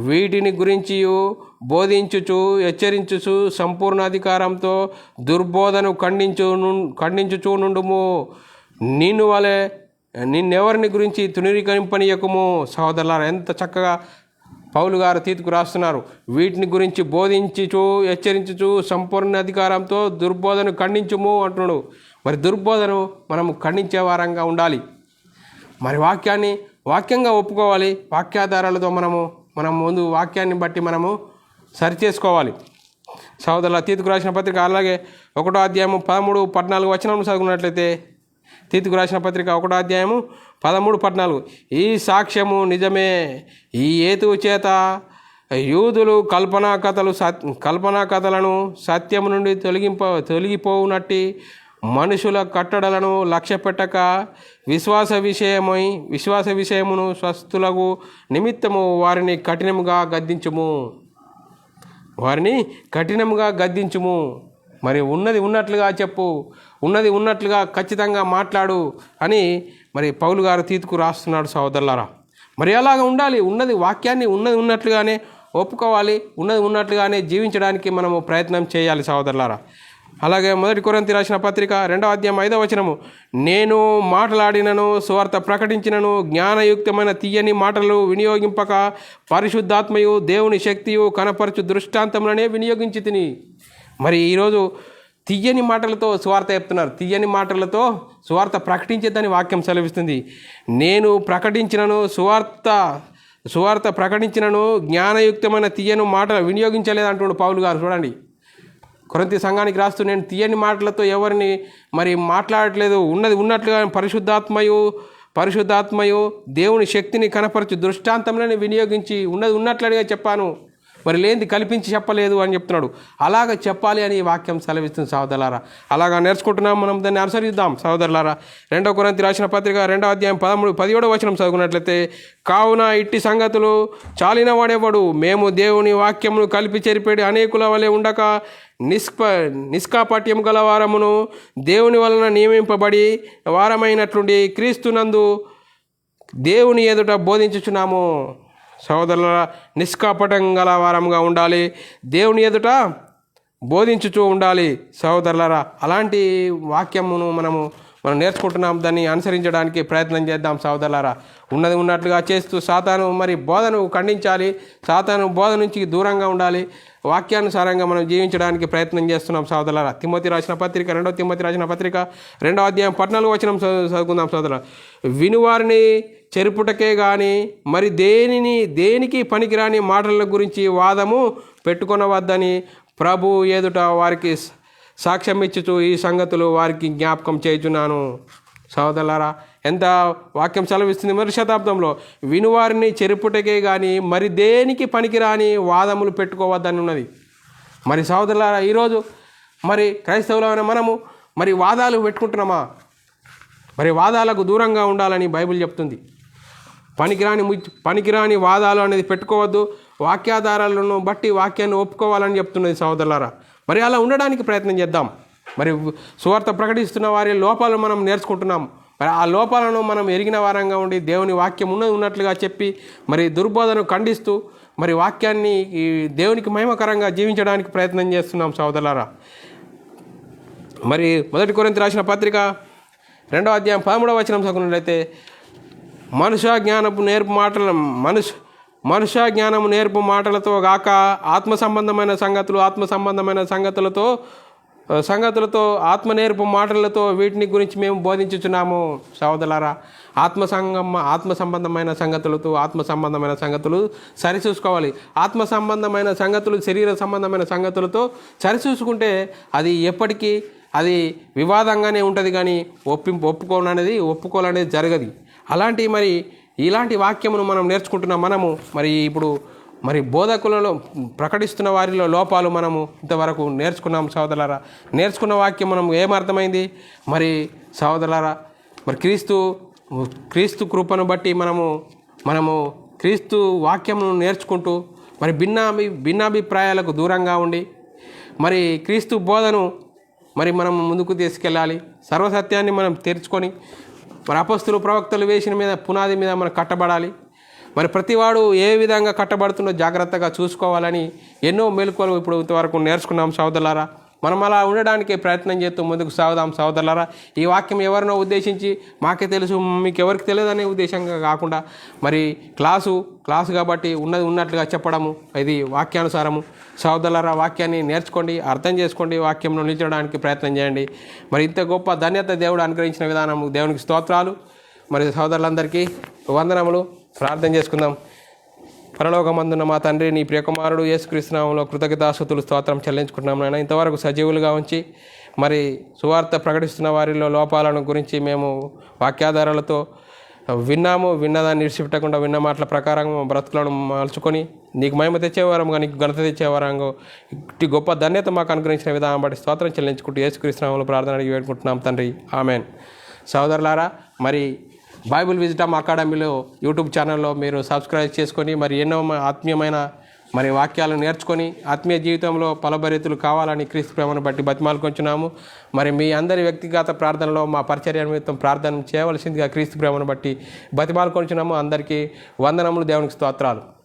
వీటిని గురించి బోధించుచు హెచ్చరించుచు సంపూర్ణ అధికారంతో దుర్బోధను ఖండించుచూ నుండుము. నిన్నెవరిని గురించి తునీకరింపనీయకుము. సహోదరులారా, ఎంత చక్కగా పౌలు గారు తీతుకు రాస్తున్నారు. వీటిని గురించి బోధించుచు హెచ్చరించుచు సంపూర్ణ అధికారంతో దుర్బోధను ఖండించుము అంటున్నాడు. మరి దుర్బోధను మనము ఖండించే వారంగా ఉండాలి. మరి వాక్యంగా ఒప్పుకోవాలి. వాక్యాధారాలతో మనం ముందు వాక్యాన్ని బట్టి మనము సరిచేసుకోవాలి. సహోదరుల, తీతుకు రాసిన పత్రిక అలాగే 1వ అధ్యాయము 13-14 వచనం చదువుకున్నట్లయితే, తీతుకు రాసిన పత్రిక 1వ అధ్యాయము 13-14, ఈ సాక్ష్యము నిజమే. ఈ హేతువు చేత యూదులు కల్పనా కథలను సత్యము నుండి తొలగిపోవునట్టి మనుషుల కట్టడలను లక్ష్యపెట్టక విశ్వాస విషయమును స్వస్థులకు నిమిత్తము వారిని కఠినముగా గద్దించుము. మరి ఉన్నది ఉన్నట్లుగా చెప్పు, ఉన్నది ఉన్నట్లుగా ఖచ్చితంగా మాట్లాడు అని మరి పౌలు గారు తీతుకు రాస్తున్నాడు సహోదరులారా. మరి అలాగా ఉండాలి. ఉన్నది వాక్యాన్ని ఉన్నట్లుగానే ఒప్పుకోవాలి, ఉన్నది ఉన్నట్లుగానే జీవించడానికి మనము ప్రయత్నం చేయాలి సహోదరులారా. అలాగే 1 కొరింథీ రాసిన పత్రిక 2వ అధ్యాయం 5వ వచనము, నేను మాట్లాడినను సువార్త ప్రకటించినను జ్ఞానయుక్తమైన తీయని మాటలు వినియోగింపక పరిశుద్ధాత్మయు దేవుని శక్తియు కనపరచు దృష్టాంతములనే వినియోగించి తిని. మరి ఈరోజు తీయని మాటలతో సువార్త చెప్తున్నారు. తీయని మాటలతో సువార్త ప్రకటించేదని వాక్యం సెలవిస్తుంది. నేను ప్రకటించినను సువార్త ప్రకటించినను జ్ఞానయుక్తమైన తీయని మాటలు వినియోగించలేదు అంటుండు పౌలు గారు. చూడండి, కొరింథీ సంఘానికి రాస్తూ నేను తీయని మాటలతో ఎవరిని మరి మాట్లాడట్లేదు, ఉన్నది ఉన్నట్లుగా పరిశుద్ధాత్మయు దేవుని శక్తిని కనపరచు దృష్టాంతంలోనే వినియోగించి ఉన్నది ఉన్నట్లుగా చెప్పాను, మరి లేనిది కల్పించి చెప్పలేదు అని చెప్తున్నాడు. అలాగ చెప్పాలి అని వాక్యం సెలవిస్తుంది సహోదరులారా. అలాగా నేర్చుకుంటున్నాం, మనం దాన్ని అనుసరిద్దాం సహోదరులారా. 2వ కొరింథీ రాసిన పత్రిక 2వ అధ్యాయం 17వ వచనం చదువుకున్నట్లయితే, కావున ఇట్టి సంగతులు చాలిన వాడేవాడు, మేము దేవుని వాక్యమును కలిపి చెరిపేడి అనేకుల వలె ఉండక నిష్కాపట్యం గల వారమును దేవుని వలన నియమింపబడి వారమైనట్లుండి క్రీస్తునందు దేవుని ఎదుట బోధించుచున్నాము. సహోదరుల, నిష్కాపటం గల వారంగా ఉండాలి, దేవుని ఎదుట బోధించుచూ ఉండాలి సహోదరులరా. అలాంటి వాక్యమును మనం నేర్చుకుంటున్నాం, దాన్ని అనుసరించడానికి ప్రయత్నం చేద్దాం సహోదరులారా. ఉన్నది ఉన్నట్లుగా చేస్తూ సాతాను మరి బోధను ఖండించాలి, సాతాను బోధ నుంచి దూరంగా ఉండాలి, వాక్యానుసారంగా మనం జీవించడానికి ప్రయత్నం చేస్తున్నాం సహోదరులారా. 2వ తిమోతి రాసిన పత్రిక 2వ అధ్యాయం 14వ వచనం చదువుకుందాం సహోదరులారా. వినువారిని చెరుపుటకే కానీ మరి దేనికి పనికిరాని మాటల గురించి వాదము పెట్టుకొనవద్దని ప్రభు ఎదుట వారికి సాక్ష్యం ఇచ్చుచు ఈ సంగతులు వారికి జ్ఞాపకం చేయుచున్నాను. సహోదరులారా, ఎంత వాక్యం సెలవిస్తుంది. మరి శతాబ్దంలో వినువారిని చెరుపుటకే కానీ మరి దేనికి పనికిరాని వాదములు పెట్టుకోవద్దని ఉన్నది. మరి సహోదరులారా, ఈరోజు మరి క్రైస్తవులైన మనము మరి వాదాలు పెట్టుకుంటున్నామా? మరి వాదాలకు దూరంగా ఉండాలని బైబిల్ చెప్తుంది. పనికిరాని వాదాలు అనేది పెట్టుకోవద్దు, వాక్యాధారాలను బట్టి వాక్యాన్ని ఒప్పుకోవాలని చెప్తున్నది సహోదరులారా. మరి అలా ఉండడానికి ప్రయత్నం చేద్దాం. మరి సువార్త ప్రకటిస్తున్న వారి లోపాలు మనం నేర్చుకుంటున్నాం. మరి ఆ లోపాలను మనం ఎరిగిన వారంగా ఉండి దేవుని వాక్యం ఉన్నట్లుగా చెప్పి మరి దుర్బోధను ఖండిస్తూ మరి వాక్యాన్ని ఈ దేవునికి మహిమకరంగా జీవించడానికి ప్రయత్నం చేస్తున్నాం సహోదరులారా. మరి 1 కొరింథీ రాసిన పత్రిక 2వ అధ్యాయం 13వ వచనం చదువుకున్నట్లయితే, మనుష్య జ్ఞానము నేర్పు మాటలతో గాక ఆత్మ సంబంధమైన సంగతులతో ఆత్మ నేర్పు మాటలతో వీటిని గురించి మేము బోధించుచున్నాము. సహోదరులారా, ఆత్మ సంబంధమైన సంగతులు సరిచూసుకోవాలి. ఆత్మ సంబంధమైన సంగతులు శరీర సంబంధమైన సంగతులతో సరిచూసుకుంటే అది ఎప్పటికీ అది వివాదంగానే ఉంటుంది, కానీ ఒప్పుకోవాలనేది జరగదు. ఇలాంటి వాక్యమును మనం నేర్చుకుంటున్నాం. మనము మరి ఇప్పుడు మరి బోధకులలో ప్రకటిస్తున్న వారిలో లోపాలు మనము ఇంతవరకు నేర్చుకున్నాం సహోదరులారా. నేర్చుకున్న వాక్యం మనం ఏమర్థమైంది మరి సహోదరులారా? మరి క్రీస్తు కృపను బట్టి మనము క్రీస్తు వాక్యమును నేర్చుకుంటూ మరి భిన్నాభిప్రాయాలకు దూరంగా ఉండి మరి క్రీస్తు బోధను మరి మనం ముందుకు తీసుకెళ్ళాలి. సర్వసత్యాన్ని మనం తెరుచుకొని మరి అపొస్తలులు ప్రవక్తలు వేసిన పునాది మీద మనం కట్టబడాలి. మరి ప్రతివాడు ఏ విధంగా కట్టబడుతుందో జాగ్రత్తగా చూసుకోవాలని ఎన్నో మెలకువలు ఇప్పుడు ఇంతవరకు నేర్చుకున్నాం సహోదరులారా. మనం అలా ఉండడానికి ప్రయత్నం చేస్తూ ముందుకు సాగుదాం సహోదరులారా. ఈ వాక్యం ఎవరినో ఉద్దేశించి మాకే తెలుసు మీకు ఎవరికి తెలియదు అనే ఉద్దేశంగా కాకుండా మరి క్లాసు కాబట్టి ఉన్నట్లుగా చెప్పడము, ఇది వాక్యానుసారము. సహోదరులారా, వాక్యాన్ని నేర్చుకోండి, అర్థం చేసుకోండి, వాక్యంలో నిలిచడానికి ప్రయత్నం చేయండి. మరి ఇంత గొప్ప ధన్యత దేవుడు అనుగ్రహించిన విధానము దేవునికి స్తోత్రాలు. మరి సహోదరులందరికీ వందనములు. ప్రార్థన చేసుకుందాం. పరలోకమందున్న మా తండ్రి, నీ ప్రియకుమారుడు యేసుక్రీస్తు నామములో కృతజ్ఞతాస్తుతులు స్తోత్రం చెల్లించుకుంటున్నాం నాయన. ఇంతవరకు సజీవులుగా ఉంచి మరి సువార్త ప్రకటిస్తున్న వారిలో లోపాలను గురించి మేము వాక్యాధారాలతో విన్నదాన్ని విడిచిపెట్టకుండా విన్న మాటల ప్రకారం బ్రతుకులను మలుచుకొని నీకు మహిమ తెచ్చేవారంగా, నీకు ఘనత తెచ్చేవారంగా ఇట్టి గొప్ప ధన్యత మాకు అనుగ్రహించిన విధానం బట్టి స్తోత్రం చెల్లించుకుంటూ యేసుక్రీస్తు నామములో ప్రార్థన అడిగి వేడుకుంటున్నాం తండ్రి, ఆమెన్. సహోదరులారా, మరి బైబిల్ విజిటమ్ అకాడమీలో యూట్యూబ్ ఛానల్లో మీరు సబ్స్క్రైబ్ చేసుకొని మరి ఎన్నో ఆత్మీయమైన మరి వాక్యాలను నేర్చుకొని ఆత్మీయ జీవితంలో ఫలభరితులు కావాలని క్రీస్తు ప్రేమను బట్టి బతిమాలుకొంచున్నాము. మరి మీ అందరి వ్యక్తిగత ప్రార్థనలో మా పరిచర్య నిమిత్తం ప్రార్థన చేయవలసిందిగా క్రీస్తు ప్రేమను బట్టి బతిమాలుకొంచున్నాము. అందరికీ వందనములు, దేవునికి స్తోత్రాలు.